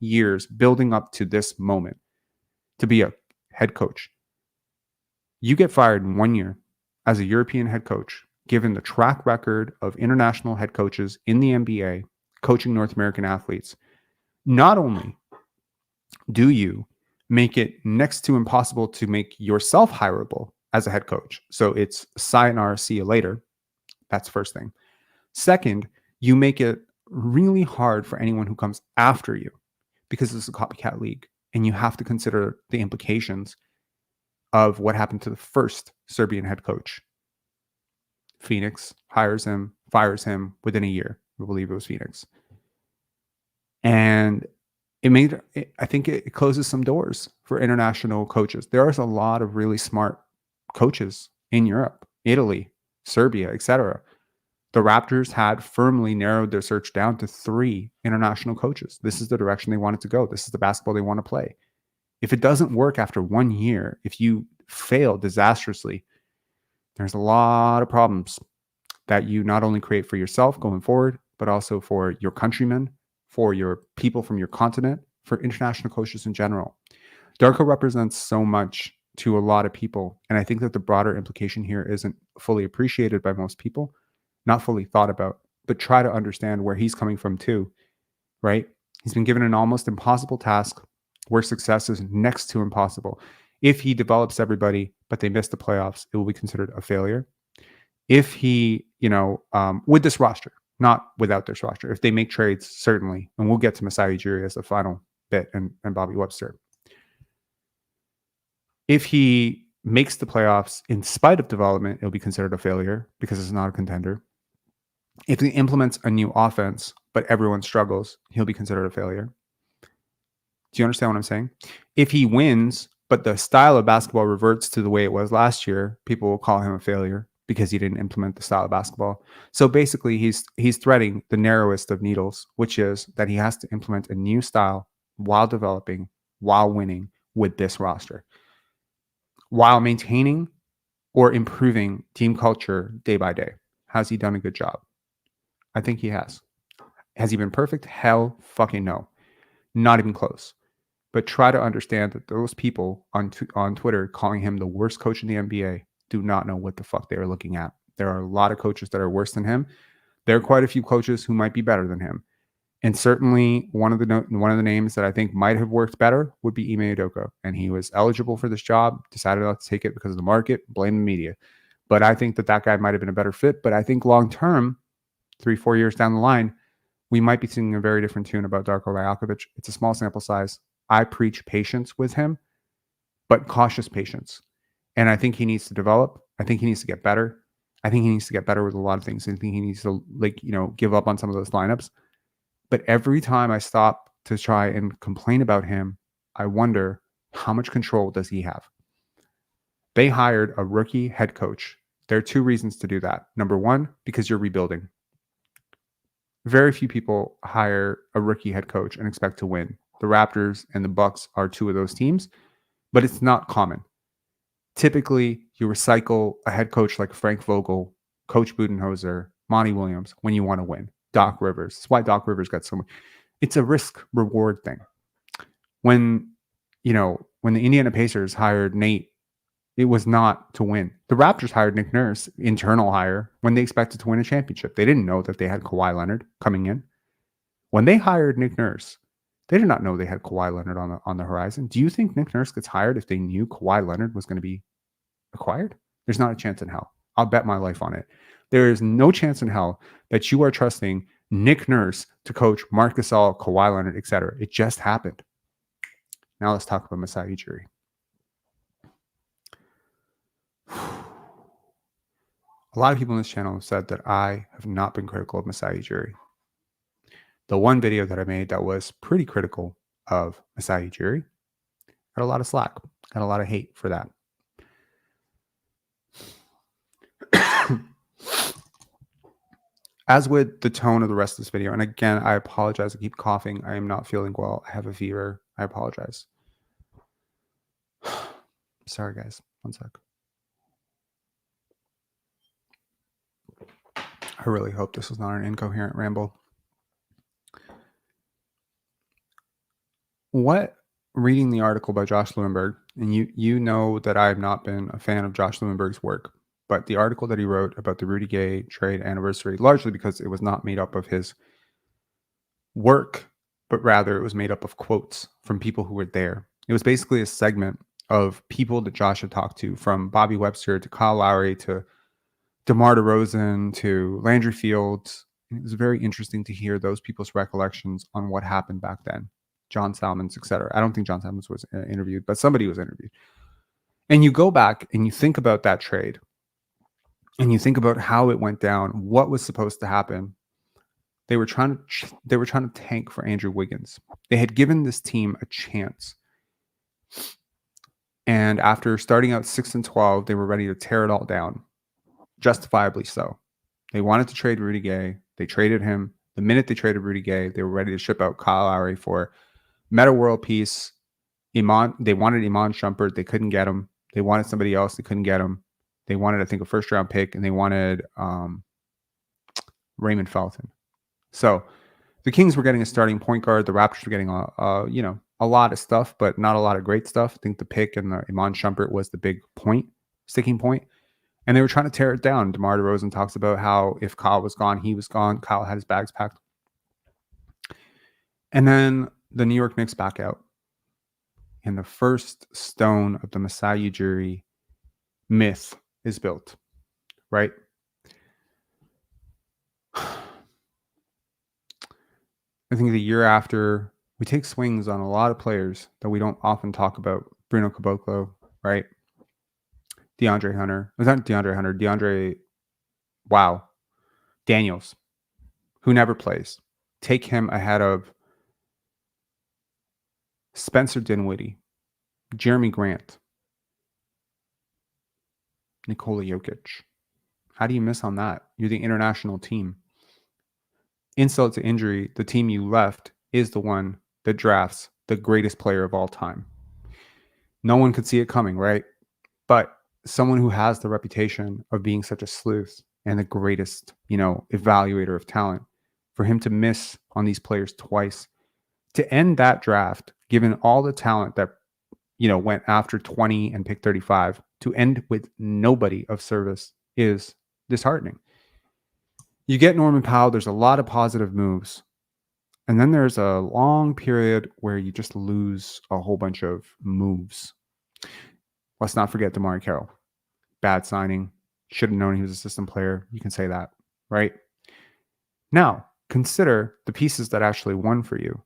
years building up to this moment to be a head coach. You get fired in 1 year as a European head coach, given the track record of international head coaches in the NBA coaching North American athletes. Not only do you make it next to impossible to make yourself hireable as a head coach, so it's sayonara, see you later. That's first thing. Second, you make it really hard for anyone who comes after you because it's a copycat league, and you have to consider the implications of what happened to the first Serbian head coach. Phoenix hires him, fires him within a year. I believe it was Phoenix. And I think it closes some doors for international coaches. There are a lot of really smart coaches in Europe, Italy, Serbia, etc. The Raptors had firmly narrowed their search down to 3 international coaches. This is the direction they wanted to go. This is the basketball they want to play. If it doesn't work after 1 year, if you fail disastrously, there's a lot of problems that you not only create for yourself going forward, but also for your countrymen, for your people from your continent, for international coaches in general. Darko represents so much to a lot of people, and I think that the broader implication here isn't fully appreciated by most people, not fully thought about, but try to understand where he's coming from too, right? He's been given an almost impossible task where success is next to impossible. If he develops everybody, but they miss the playoffs, it will be considered a failure. If he, with this roster, not without this roster, if they make trades, certainly, and we'll get to Masai Ujiri as the final bit and Bobby Webster. If he makes the playoffs in spite of development, it'll be considered a failure because it's not a contender. If he implements a new offense, but everyone struggles, he'll be considered a failure. Do you understand what I'm saying? If he wins, but the style of basketball reverts to the way it was last year, people will call him a failure because he didn't implement the style of basketball. So basically, he's threading the narrowest of needles, which is that he has to implement a new style while developing, while winning with this roster, while maintaining or improving team culture day by day? Has he done a good job? I think he has. Has he been perfect? Hell fucking no. Not even close. But try to understand that those people on Twitter calling him the worst coach in the NBA do not know what the fuck they are looking at. There are a lot of coaches that are worse than him. There are quite a few coaches who might be better than him. And certainly one of the names that I think might have worked better would be Ime Udoka. And he was eligible for this job, decided not to take it because of the market, blame the media. But I think that guy might have been a better fit. But I think long term, 3-4 years down the line, we might be singing a very different tune about Darko Rajakovic. It's a small sample size. I preach patience with him, but cautious patience. And I think he needs to develop. I think he needs to get better. I think he needs to get better with a lot of things. I think he needs to give up on some of those lineups. But every time I stop to try and complain about him, I wonder how much control does he have? They hired a rookie head coach. There are two reasons to do that. Number one, because you're rebuilding. Very few people hire a rookie head coach and expect to win. The Raptors and the Bucks are two of those teams, but it's not common. Typically, you recycle a head coach like Frank Vogel, Coach Budenholzer, Monty Williams when you want to win. Doc Rivers. That's why Doc Rivers got so much. It's a risk-reward thing. When the Indiana Pacers hired Nate, it was not to win. The Raptors hired Nick Nurse, internal hire, when they expected to win a championship. They didn't know that they had Kawhi Leonard coming in. When they hired Nick Nurse, they did not know they had Kawhi Leonard on the horizon. Do you think Nick Nurse gets hired if they knew Kawhi Leonard was going to be acquired? There's not a chance in hell. I'll bet my life on it. There is no chance in hell that you are trusting Nick Nurse to coach Marc Gasol, Kawhi Leonard, etc. It just happened. Now let's talk about Masai Ujiri. A lot of people on this channel have said that I have not been critical of Masai Ujiri. The one video that I made that was pretty critical of Masai Ujiri got a lot of slack, got a lot of hate for that. As with the tone of the rest of this video, and again, I apologize. I keep coughing. I am not feeling well. I have a fever. I apologize. Sorry, guys. One sec. I really hope this was not an incoherent ramble. Reading the article by Josh Lewenberg, and you know that I have not been a fan of Josh Lewenberg's work, but the article that he wrote about the Rudy Gay trade anniversary, largely because it was not made up of his work, but rather it was made up of quotes from people who were there. It was basically a segment of people that Josh had talked to, from Bobby Webster to Kyle Lowry to DeMar DeRozan to Landry Fields. And it was very interesting to hear those people's recollections on what happened back then. John Salmons, etc. I don't think John Salmons was interviewed, but somebody was interviewed. And you go back and you think about that trade, and you think about how it went down, what was supposed to happen. They were trying to tank for Andrew Wiggins. They had given this team a chance. And after starting out 6-12, they were ready to tear it all down. Justifiably so. They wanted to trade Rudy Gay. They traded him. The minute they traded Rudy Gay, they were ready to ship out Kyle Lowry for Meta World Peace. They wanted Iman Shumpert. They couldn't get him. They wanted somebody else. They couldn't get him. They wanted, I think, a first-round pick, and they wanted Raymond Felton. So the Kings were getting a starting point guard. The Raptors were getting a lot of stuff, but not a lot of great stuff. I think the pick and the Iman Shumpert was the big sticking point. And they were trying to tear it down. DeMar DeRozan talks about how if Kyle was gone, he was gone. Kyle had his bags packed. And then the New York Knicks back out. And the first stone of the Masai Ujiri myth is built, right? I think the year after, we take swings on a lot of players that we don't often talk about. Bruno Caboclo, right? DeAndre Hunter. Was that DeAndre Hunter? Daniels, who never plays. Take him ahead of Spencer Dinwiddie, Jeremy Grant, Nikola Jokic. How do you miss on that? You're the international team. Insult to injury, the team you left is the one that drafts the greatest player of all time. No one could see it coming, right? But someone who has the reputation of being such a sleuth and the greatest, evaluator of talent, for him to miss on these players twice, to end that draft, given all the talent that, went after 20 and pick 35, to end with nobody of service is disheartening. You get Norman Powell, there's a lot of positive moves. And then there's a long period where you just lose a whole bunch of moves. Let's not forget DeMar Carroll. Bad signing. Should have known he was a system player. You can say that, right? Now, consider the pieces that actually won for you.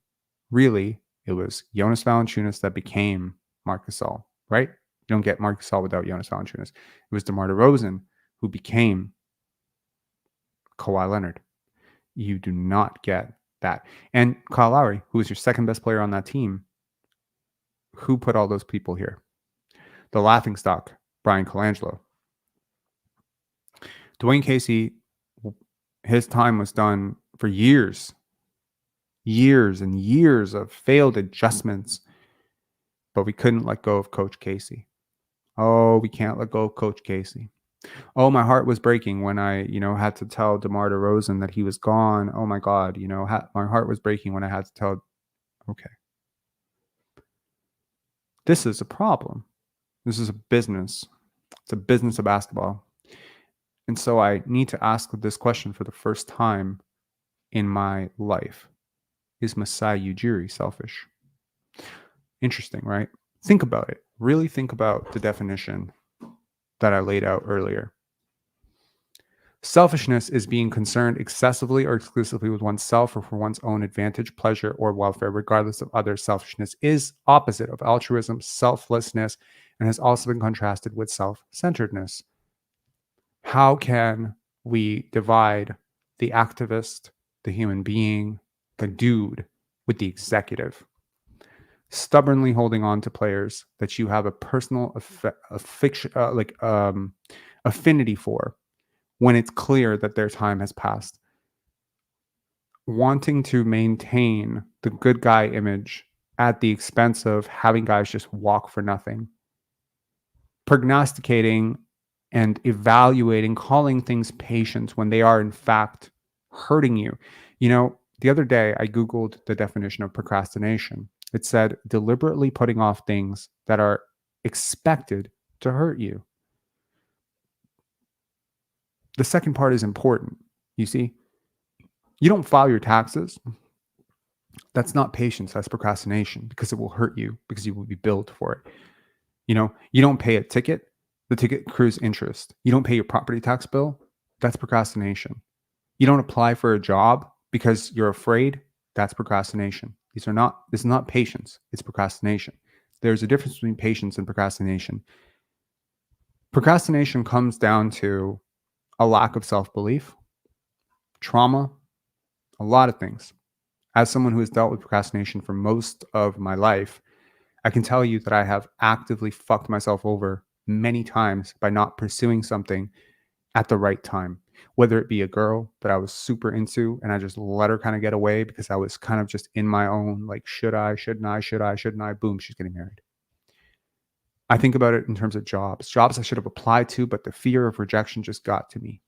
Really, it was Jonas Valanciunas that became Marc Gasol, right? You don't get Marc Gasol without Jonas Valanciunas. It was DeMar DeRozan who became Kawhi Leonard. You do not get that. And Kyle Lowry, who was your second best player on that team, who put all those people here? The laughingstock, Brian Colangelo. Dwayne Casey, his time was done for years and years of failed adjustments, but we couldn't let go of Coach Casey. Oh, we can't let go of Coach Casey. Oh, my heart was breaking when I, had to tell DeMar DeRozan that he was gone. Oh my God, my heart was breaking when I had to tell. Okay. This is a problem. This is a business. It's a business of basketball. And so I need to ask this question for the first time in my life. Is Masai Ujiri selfish? Interesting, right? Think about it. Really think about the definition that I laid out earlier. Selfishness is being concerned excessively or exclusively with oneself or for one's own advantage, pleasure, or welfare, regardless of others. Selfishness is opposite of altruism, selflessness, and has also been contrasted with self-centeredness. How can we divide the activist, the human being, the dude with the executive? Stubbornly holding on to players that you have a personal affinity for, when it's clear that their time has passed. Wanting to maintain the good guy image at the expense of having guys just walk for nothing. Prognosticating and evaluating, calling things patience when they are in fact hurting you. The other day I Googled the definition of procrastination. It said deliberately putting off things that are expected to hurt you. The second part is important. You see, you don't file your taxes. That's not patience. That's procrastination, because it will hurt you, because you will be billed for it. You don't pay a ticket. The ticket accrues interest. You don't pay your property tax bill. That's procrastination. You don't apply for a job because you're afraid. That's procrastination. This is not patience. It's procrastination. There's a difference between patience and procrastination. Procrastination comes down to a lack of self-belief, trauma, a lot of things. As someone who has dealt with procrastination for most of my life, I can tell you that I have actively fucked myself over many times by not pursuing something at the right time. Whether it be a girl that I was super into and I just let her kind of get away because I was kind of just in my own, like, should I, shouldn't I? Boom, she's getting married. I think about it in terms of jobs I should have applied to, but the fear of rejection just got to me.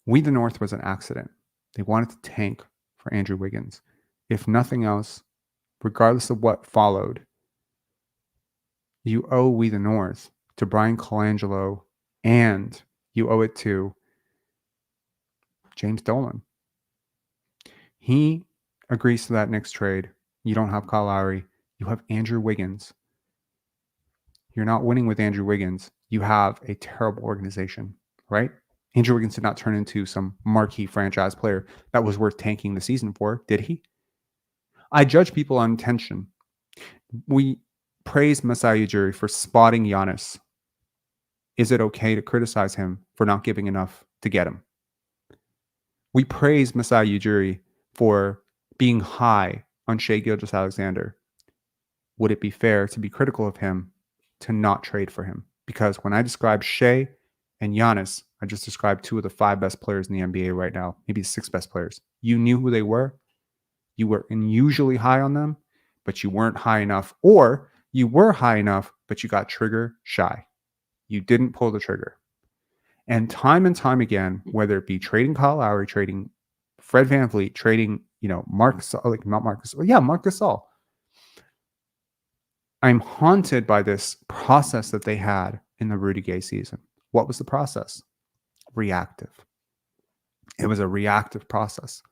We the North was an accident. They wanted to tank for Andrew Wiggins. If nothing else, regardless of what followed, you owe We the North to Brian Colangelo, and you owe it to James Dolan. He agrees to that Knicks trade. You don't have Kyle Lowry. You have Andrew Wiggins. You're not winning with Andrew Wiggins. You have a terrible organization, right? Andrew Wiggins did not turn into some marquee franchise player that was worth tanking the season for, did he? I judge people on intention. We praise Masai Ujiri for spotting Giannis. Is it okay to criticize him for not giving enough to get him? We praise Masai Ujiri for being high on Shai Gilgeous-Alexander. Would it be fair to be critical of him to not trade for him? Because when I describe Shai and Giannis, I just described two of the 5 best players in the NBA right now, maybe the 6 best players. You knew who they were. You were unusually high on them, but you weren't high enough, or You were high enough, but you got trigger shy. You didn't pull the trigger. And time again, whether it be trading Kyle Lowry, trading Fred VanVleet, trading, Marcus, like not Marcus, yeah, Marcus Gasol. I'm haunted by this process that they had in the Rudy Gay season. What was the process? Reactive. It was a reactive process.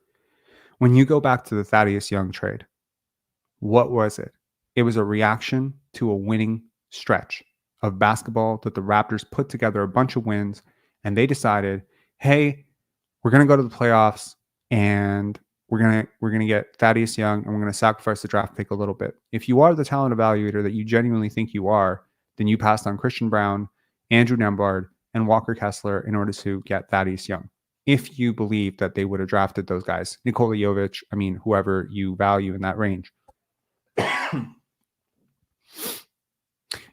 When you go back to the Thaddeus Young trade, what was it? It was a reaction to a winning stretch of basketball that the Raptors put together a bunch of wins, and they decided, hey, we're going to go to the playoffs and we're going to get Thaddeus Young and we're going to sacrifice the draft pick a little bit. If you are the talent evaluator that you genuinely think you are, then you passed on Christian Brown, Andrew Nembhard, and Walker Kessler in order to get Thaddeus Young. If you believe that they would have drafted those guys, Nikola Jovic, whoever you value in that range.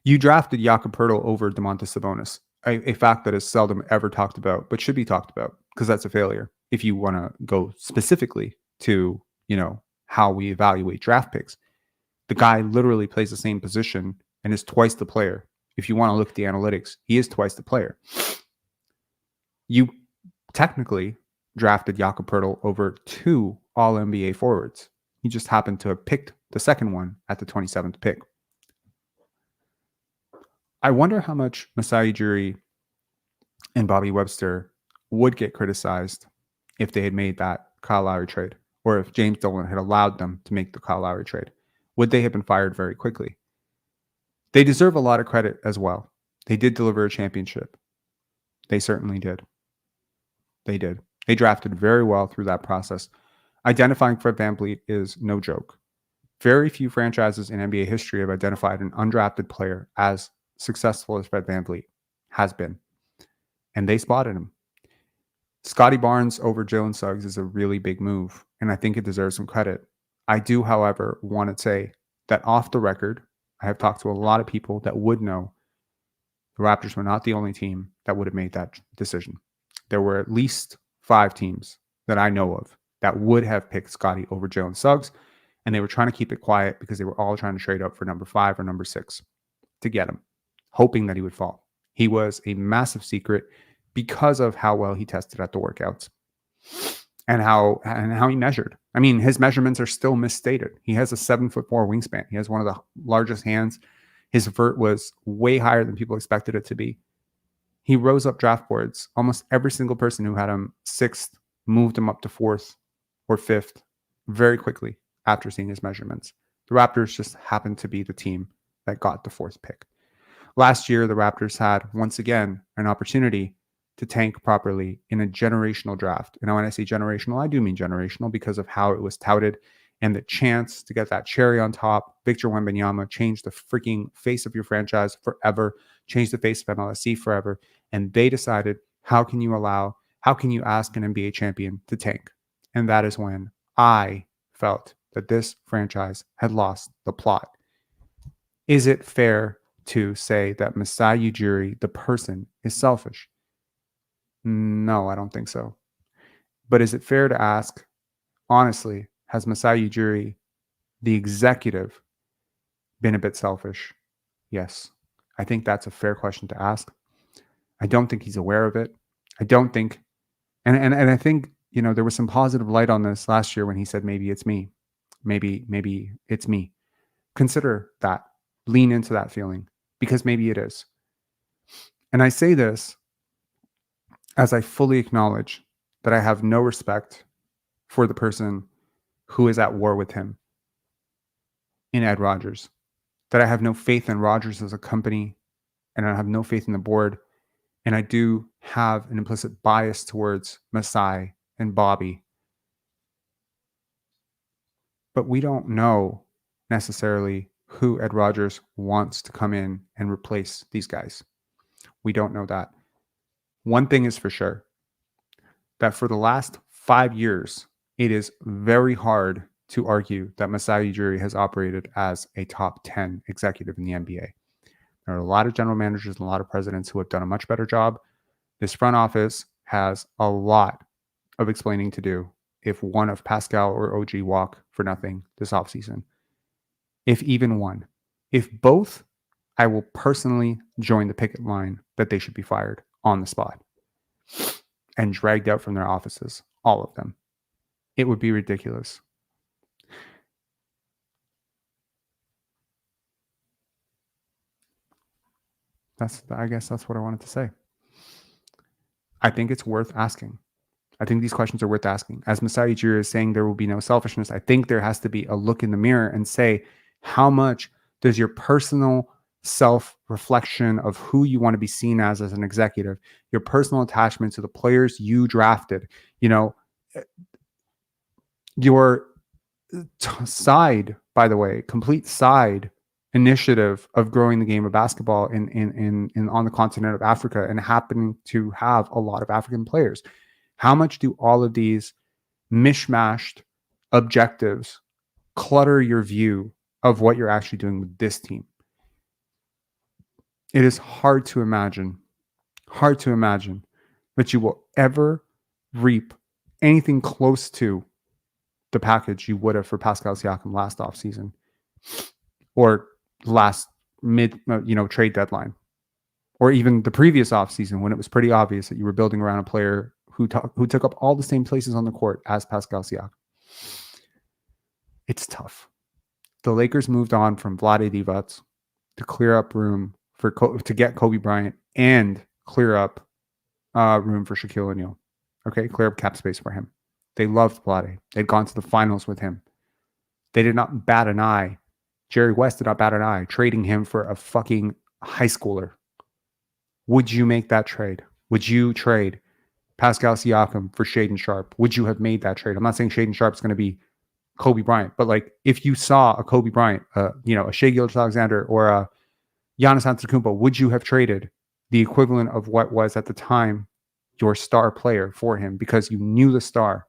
You drafted Jakob Poeltl over Domantas Sabonis, a fact that is seldom ever talked about, but should be talked about because that's a failure. If you want to go specifically to, how we evaluate draft picks, the guy literally plays the same position and is twice the player. If you want to look at the analytics, he is twice the player. You technically drafted Jakob Poeltl over 2 All-NBA forwards. He just happened to have picked the second one at the 27th pick. I wonder how much Masai Ujiri and Bobby Webster would get criticized if they had made that Kyle Lowry trade, or if James Dolan had allowed them to make the Kyle Lowry trade. Would they have been fired very quickly? They deserve a lot of credit as well. They did deliver a championship. They certainly did. They did. They drafted very well through that process. Identifying Fred VanVleet is no joke. Very few franchises in NBA history have identified an undrafted player as successful as Fred VanVleet has been. And they spotted him. Scotty Barnes over Jalen Suggs is a really big move, and I think it deserves some credit. I do, however, want to say that off the record, I have talked to a lot of people that would know the Raptors were not the only team that would have made that decision. There were at least 5 teams that I know of that would have picked Scotty over Jalen Suggs, and they were trying to keep it quiet because they were all trying to trade up for number 5 or number 6 to get him, hoping that he would fall. He was a massive secret because of how well he tested at the workouts and how he measured. His measurements are still misstated. He has a 7'4" wingspan. He has one of the largest hands. His vert was way higher than people expected it to be. He rose up draft boards. Almost every single person who had him 6th moved him up to 4th or 5th very quickly after seeing his measurements. The Raptors just happened to be the team that got the 4th pick. Last year, the Raptors had, once again, an opportunity to tank properly in a generational draft. And when I say generational, I do mean generational because of how it was touted and the chance to get that cherry on top. Victor Wembanyama changed the freaking face of your franchise forever, changed the face of MLSE forever. And they decided, how can you ask an NBA champion to tank? And that is when I felt that this franchise had lost the plot. Is it fair to say that Masai Ujiri, the person, is selfish? No, I don't think so. But is it fair to ask, honestly, has Masai Ujiri, the executive, been a bit selfish? Yes. I think that's a fair question to ask. I don't think he's aware of it. I don't think, and I think, there was some positive light on this last year when he said, maybe it's me. Maybe it's me. Consider that. Lean into that feeling because maybe it is. And I say this as I fully acknowledge that I have no respect for the person who is at war with him in Ed Rogers, that I have no faith in Rogers as a company, and I have no faith in the board, and I do have an implicit bias towards Masai and Bobby. But we don't know necessarily who Ed Rogers wants to come in and replace these guys. We don't know that. One thing is for sure, that for the last 5 years, it is very hard to argue that Masai Ujiri has operated as a top 10 executive in the NBA. There are a lot of general managers and a lot of presidents who have done a much better job. This front office has a lot of explaining to do if one of Pascal or OG walk for nothing this offseason. If even one. If both, I will personally join the picket line that they should be fired on the spot and dragged out from their offices, all of them. It would be ridiculous. I guess that's what I wanted to say. I think it's worth asking. I think these questions are worth asking. As Masai Ujiri is saying, there will be no selfishness. I think there has to be a look in the mirror and say, how much does your personal self-reflection of who you want to be seen as an executive, your personal attachment to the players you drafted, your side, by the way, complete side initiative of growing the game of basketball in on the continent of Africa and happening to have a lot of African players. How much do all of these mishmashed objectives clutter your view of what you're actually doing with this team? It is hard to imagine that you will ever reap anything close to the package you would have for Pascal Siakam last offseason or last trade deadline, or even the previous offseason when it was pretty obvious that you were building around a player who took up all the same places on the court as Pascal Siakam. It's tough. The Lakers moved on from Vlade Divac to clear up room to get Kobe Bryant and clear up room for Shaquille O'Neal. Okay, clear up cap space for him. They loved Vlade. They'd gone to the finals with him. They did not bat an eye. Jerry West did not bat an eye trading him for a fucking high schooler. Would you make that trade? Would you trade Pascal Siakam for Shaedon Sharpe? Would you have made that trade? I'm not saying Shaedon Sharpe is going to be Kobe Bryant, but like if you saw a Kobe Bryant, a Shai Gilgeous-Alexander or a Giannis Antetokounmpo, would you have traded the equivalent of what was at the time your star player for him because you knew the star?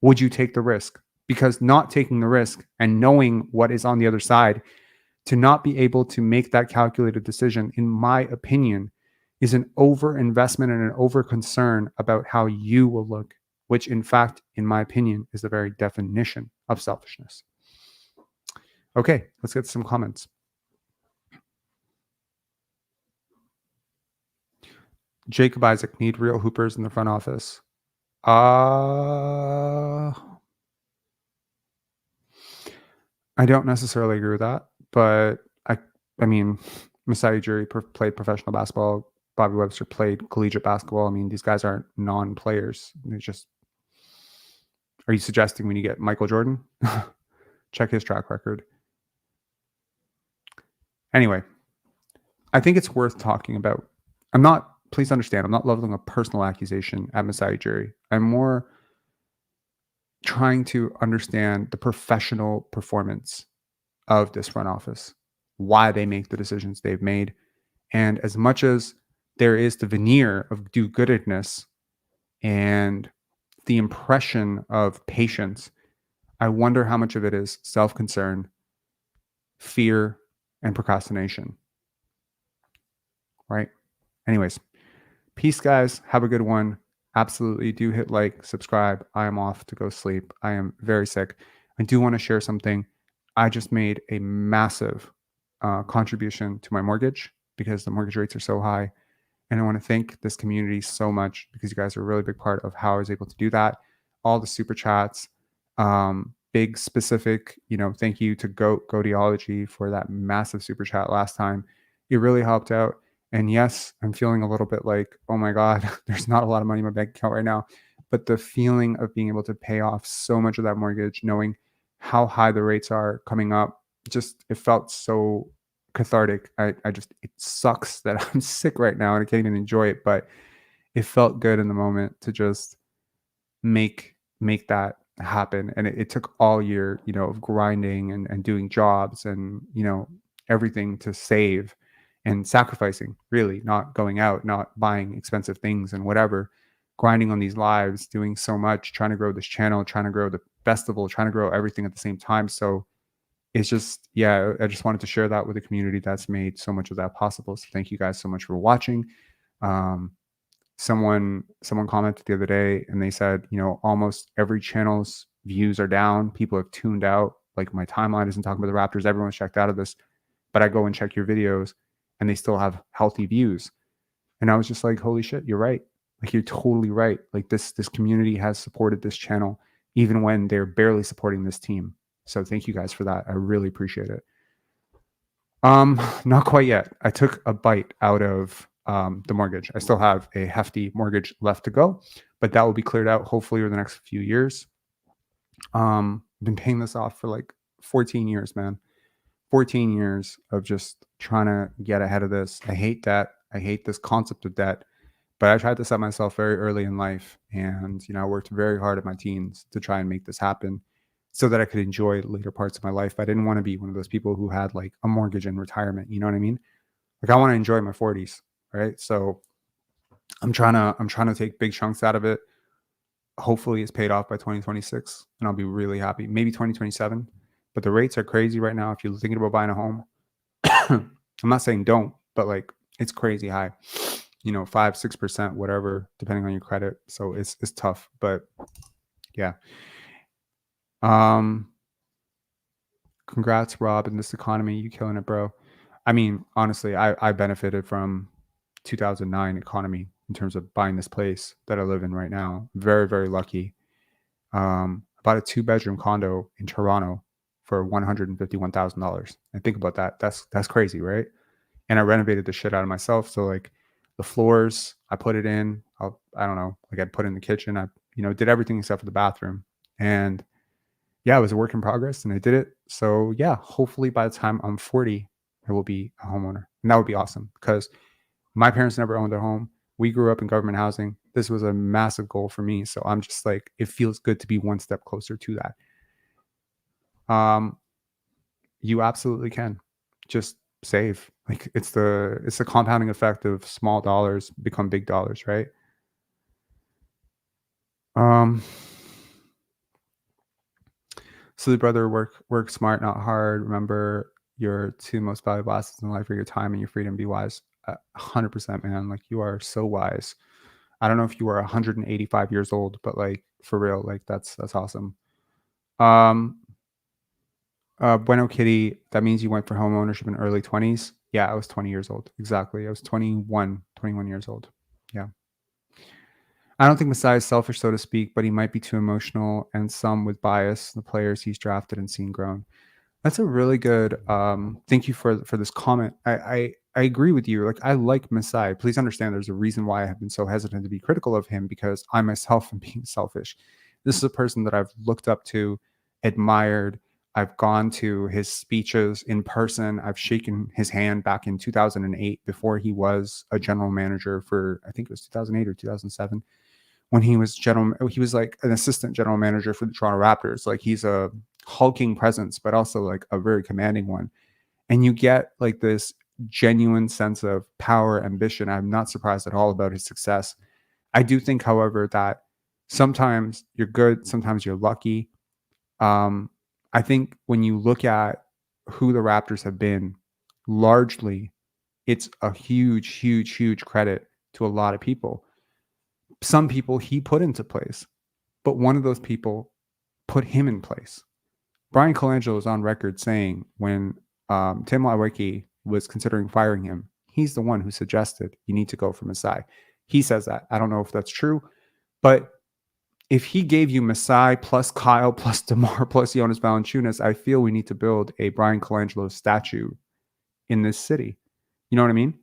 Would you take the risk? Because not taking the risk and knowing what is on the other side, to not be able to make that calculated decision, in my opinion, is an over-investment and an over-concern about how you will look, which in fact, in my opinion, is the very definition of selfishness. Okay, let's get some comments. Jacob Isaac, need real hoopers in the front office. I don't necessarily agree with that, but I mean, Masai Ujiri played professional basketball. Bobby Webster played collegiate basketball. I mean, these guys aren't non-players. They're just. Are you suggesting when you get Michael Jordan? Check his track record. Anyway, I think it's worth talking about. Please understand, I'm not leveling a personal accusation at Masai Ujiri. I'm more trying to understand the professional performance of this front office, why they make the decisions they've made. And as much as there is the veneer of do-goodedness and the impression of patience, I wonder how much of it is self-concern, fear, and procrastination. Right? Anyways, peace, guys. Have a good one. Absolutely do hit like, subscribe. I am off to go sleep. I am very sick. I do want to share something. I just made a massive contribution to my mortgage because the mortgage rates are so high. And I want to thank this community so much because you guys are a really big part of how I was able to do that. All the super chats, big specific, thank you to Goateology for that massive super chat last time. It really helped out. And yes, I'm feeling a little bit like, oh my God, there's not a lot of money in my bank account right now. But the feeling of being able to pay off so much of that mortgage, knowing how high the rates are coming up, it felt so cathartic. It sucks that I'm sick right now and I can't even enjoy it, but it felt good in the moment to just make that happen. And it took all year, of grinding and doing jobs and, everything to save and sacrificing, really, not going out, not buying expensive things and whatever, grinding on these lives, doing so much, trying to grow this channel, trying to grow the festival, trying to grow everything at the same time. So it's just, I just wanted to share that with the community that's made so much of that possible. So thank you guys so much for watching. Someone commented the other day and they said, almost every channel's views are down. People have tuned out. Like my timeline isn't talking about the Raptors. Everyone's checked out of this. but I go and check your videos and they still have healthy views. And I was just like, holy shit, you're right. Like, you're totally right. Like, this community has supported this channel even when they're barely supporting this team. So thank you guys for that. I really appreciate it. Not quite yet. I took a bite out of the mortgage. I still have a hefty mortgage left to go, but that will be cleared out hopefully over the next few years. I've been paying this off for like 14 years, man. 14 years of just trying to get ahead of this. I hate debt. I hate this concept of debt, but I tried to set myself very early in life. And, I worked very hard at my teens to try and make this happen so that I could enjoy later parts of my life. I didn't want to be one of those people who had like a mortgage in retirement. You know what I mean? Like, I want to enjoy my 40s. Right. So I'm trying to take big chunks out of it. Hopefully it's paid off by 2026 and I'll be really happy. Maybe 2027. But the rates are crazy right now. If you're thinking about buying a home, I'm not saying don't, but like, it's crazy high, 5-6%, whatever, depending on your credit. So it's tough, but yeah. Congrats, Rob, in this economy. You killing it, bro. I mean, honestly, I benefited from 2009 economy in terms of buying this place that I live in right now. Very, very lucky. Bought a 2-bedroom condo in Toronto for $151,000. And think about that. That's crazy, right? And I renovated the shit out of myself. So like the floors, I put it in. I don't know, like I put in the kitchen. I did everything except for the bathroom. And yeah, it was a work in progress, and I did it. So yeah, hopefully by the time I'm 40, I will be a homeowner, and that would be awesome because my parents never owned their home. We grew up in government housing. This was a massive goal for me. So I'm just like, it feels good to be one step closer to that. You absolutely can just save. Like, it's the compounding effect of small dollars become big dollars, right? So the brother, work smart, not hard. Remember, your 2 most valuable assets in life are your time and your freedom. Be wise. 100%, man. Like, you are so wise. I don't know if you are 185 years old, but like, for real, like that's awesome. Bueno Kitty, that means you went for home ownership in early 20s. Yeah, I was 20 years old. Exactly. I was 21 years old. Yeah. I don't think Masai is selfish, so to speak, but he might be too emotional and some with bias, the players he's drafted and seen grown. That's a really good thank you for this comment. I agree with you. Like, I like Masai. Please understand there's a reason why I have been so hesitant to be critical of him, because I myself am being selfish. This is a person that I've looked up to, admired. I've gone to his speeches in person. I've shaken his hand back in 2008 before he was a general manager for, I think it was 2008 or 2007. When he was like an assistant general manager for the Toronto Raptors. Like, he's a hulking presence, but also like a very commanding one. And you get like this genuine sense of power, ambition. I'm not surprised at all about his success. I do think, however, that sometimes you're good, sometimes you're lucky. I think when you look at who the Raptors have been, largely, it's a huge credit to a lot of people. Some people he put into place, but one of those people put him in place. Brian Colangelo is on record saying when Tim Lawicki was considering firing him, he's the one who suggested you need to go for Masai. He says that. I don't know if that's true, but if he gave you Masai plus Kyle plus DeMar plus Jonas Valanciunas, I feel we need to build a Brian Colangelo statue in this city. You know what I mean?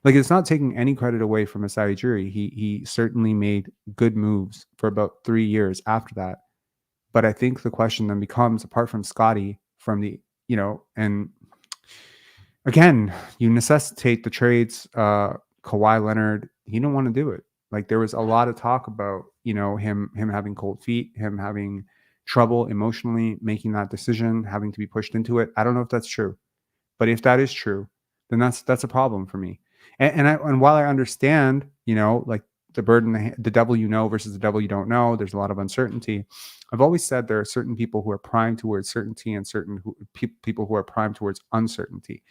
Like, it's not taking any credit away from Masai Ujiri. He certainly made good moves for about 3 years after that. But I think the question then becomes, apart from Scotty, from the, and again, you necessitate the trades. Kawhi Leonard, he didn't want to do it. Like, there was a lot of talk about, him having cold feet, him having trouble emotionally making that decision, having to be pushed into it. I don't know if that's true, but if that is true, then that's a problem for me. And while I understand, like the burden, the devil versus the devil you don't know, there's a lot of uncertainty. I've always said there are certain people who are primed towards certainty and certain people who are primed towards uncertainty.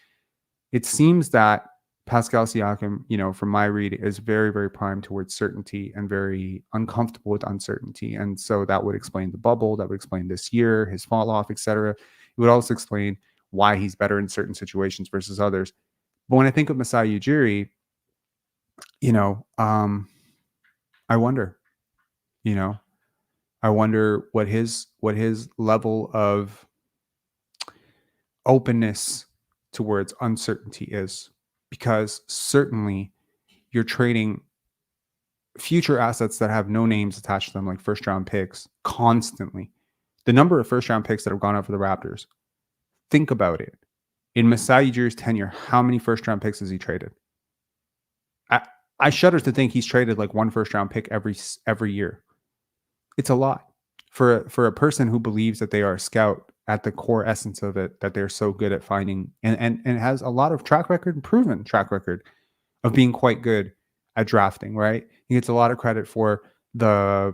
It seems that Pascal Siakam, from my read, is very, very primed towards certainty and very uncomfortable with uncertainty. And so that would explain the bubble. That would explain this year, his fall off, etc. It would also explain why he's better in certain situations versus others. But when I think of Masai Ujiri, I wonder, I wonder what his level of openness towards uncertainty is, because certainly you're trading future assets that have no names attached to them, like first round picks, constantly. The number of first round picks that have gone out for the Raptors, think about it. In Masai Ujiri's tenure, how many first round picks has he traded? I shudder to think he's traded like one first round pick every year. It's a lot for a person who believes that they are a scout at the core essence of it, that they're so good at finding and has a lot of track record, proven track record of being quite good at drafting, right? He gets a lot of credit for the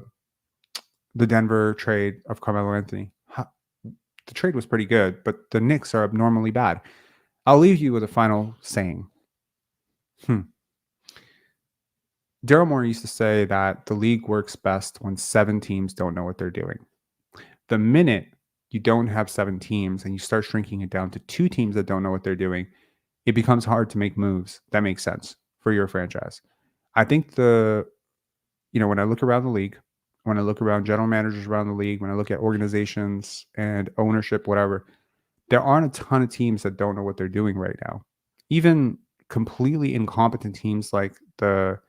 Denver trade of Carmelo Anthony. The trade was pretty good, but the Knicks are abnormally bad. I'll leave you with a final saying. Daryl Morey used to say that the league works best when 7 teams don't know what they're doing. The minute you don't have 7 teams and you start shrinking it down to 2 teams that don't know what they're doing, it becomes hard to make moves that make sense for your franchise. I think when I look around the league, when I look around general managers around the league, when I look at organizations and ownership, whatever, there aren't a ton of teams that don't know what they're doing right now. Even completely incompetent teams like the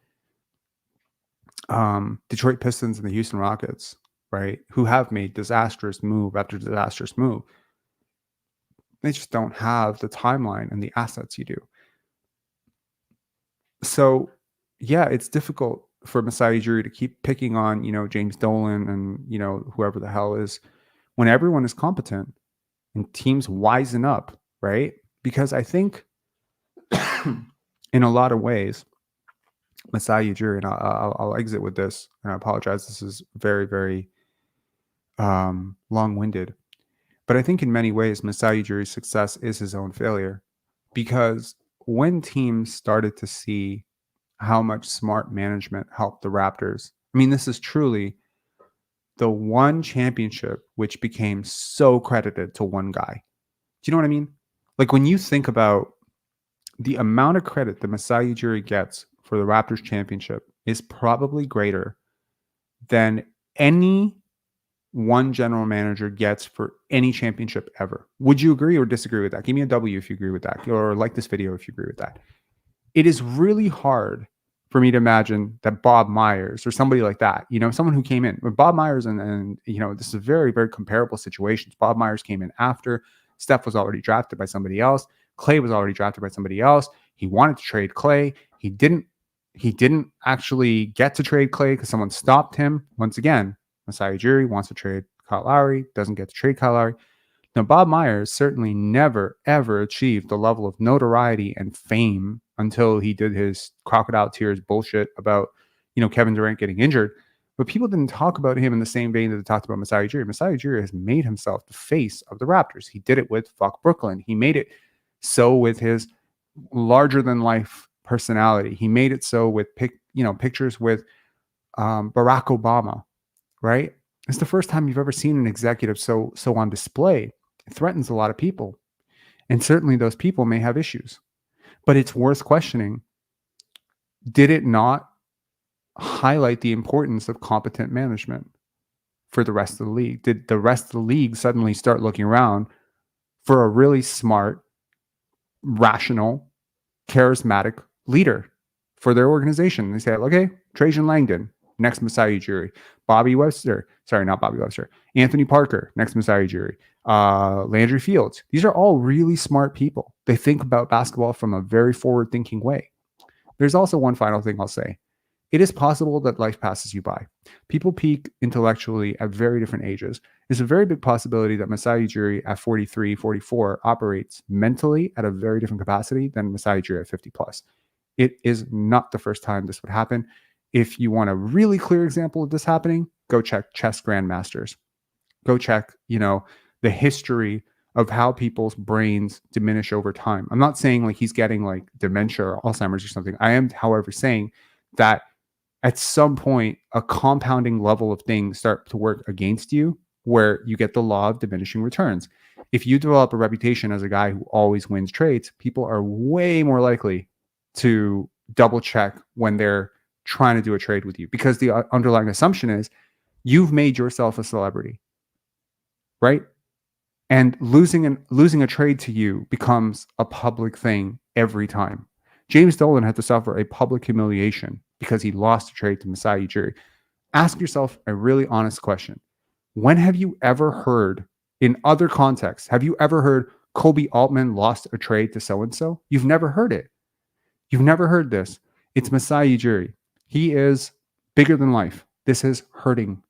Detroit Pistons and the Houston Rockets, right, who have made disastrous move after disastrous move, they just don't have the timeline and the assets you do. So, yeah, it's difficult for Masai Ujiri to keep picking on, James Dolan and, whoever the hell is, when everyone is competent and teams wisen up, right? Because I think in a lot of ways, Masai Ujiri, and I'll exit with this, and I apologize, this is very, very long-winded, but I think in many ways Masai Ujiri's success is his own failure, because when teams started to see how much smart management helped the Raptors, I mean, this is truly the one championship which became so credited to one guy. Do you know what I mean? Like, when you think about the amount of credit that Masai Ujiri gets for the Raptors championship is probably greater than any one general manager gets for any championship ever. Would you agree or disagree with that? Give me a W if you agree with that, or like this video if you agree with that. It is really hard for me to imagine that Bob Myers or somebody like that, someone who came in with Bob Myers and this is a very, very comparable situations. Bob Myers came in after Steph was already drafted by somebody else. Clay was already drafted by somebody else. He wanted to trade Clay. He didn't actually get to trade Clay because someone stopped him. Once again, Masai Ujiri wants to trade Kyle Lowry, doesn't get to trade Kyle Lowry. Now, Bob Myers certainly never, ever achieved the level of notoriety and fame until he did his crocodile tears bullshit about, Kevin Durant getting injured. But people didn't talk about him in the same vein that they talked about Masai Ujiri. Masai Ujiri has made himself the face of the Raptors. He did it with Fuck Brooklyn. He made it so with his larger-than-life personality. He made it so with pictures with Barack Obama, right? It's the first time you've ever seen an executive so on display. It threatens a lot of people. And certainly those people may have issues. But it's worth questioning. Did it not highlight the importance of competent management for the rest of the league? Did the rest of the league suddenly start looking around for a really smart, rational, charismatic leader for their organization? They say, okay, Trajan Langdon, next Masai Ujiri. Anthony Parker, next Masai Ujiri. Landry Fields. These are all really smart people. They think about basketball from a very forward-thinking way. There's also one final thing I'll say. It is possible that life passes you by. People peak intellectually at very different ages. There's a very big possibility that Masai Ujiri at 43, 44 operates mentally at a very different capacity than Masai Ujiri at 50 plus. It is not the first time this would happen. If you want a really clear example of this happening, go check chess grandmasters. Go check, the history of how people's brains diminish over time. I'm not saying like he's getting like dementia or Alzheimer's or something. I am, however, saying that at some point, a compounding level of things start to work against you where you get the law of diminishing returns. If you develop a reputation as a guy who always wins trades, people are way more likely to double check when they're trying to do a trade with you, because the underlying assumption is you've made yourself a celebrity, right? And losing a trade to you becomes a public thing every time. James Dolan had to suffer a public humiliation because he lost a trade to Masai Ujiri. Ask yourself a really honest question. When have you ever heard, in other contexts, have you ever heard Kobe Altman lost a trade to so-and-so? You've never heard it. You've never heard this. It's Masai Ujiri. He is bigger than life. This is hurting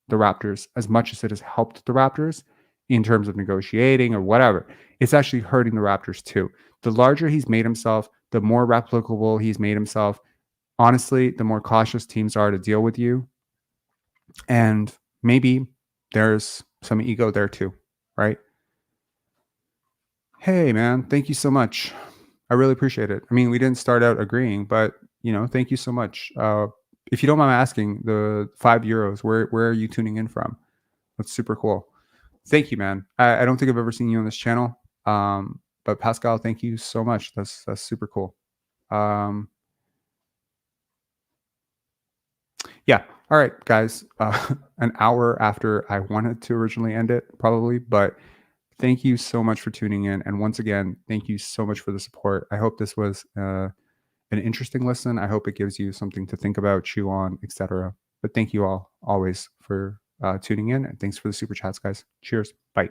the Raptors as much as it has helped the Raptors in terms of negotiating or whatever. It's actually hurting the Raptors too. The larger he's made himself, the more replicable he's made himself. Honestly, the more cautious teams are to deal with you. And maybe there's some ego there too, right? Hey, man, thank you so much. I really appreciate it. I mean, we didn't start out agreeing, but thank you so much. If you don't mind asking, the €5, where are you tuning in from? That's super cool. Thank you, man. I don't think I've ever seen you on this channel. But Pascal, thank you so much. That's super cool. Yeah. All right, guys. An hour after I wanted to originally end it, probably, but thank you so much for tuning in. And once again, thank you so much for the support. I hope this was an interesting listen. I hope it gives you something to think about, chew on, etc. But thank you all always for tuning in, and thanks for the super chats, guys. Cheers. Bye.